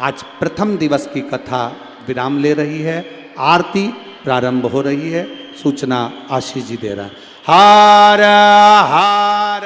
आज प्रथम दिवस की कथा विराम ले रही है। आरती प्रारंभ हो रही है। सूचना आशीष जी दे रहा है। हार हार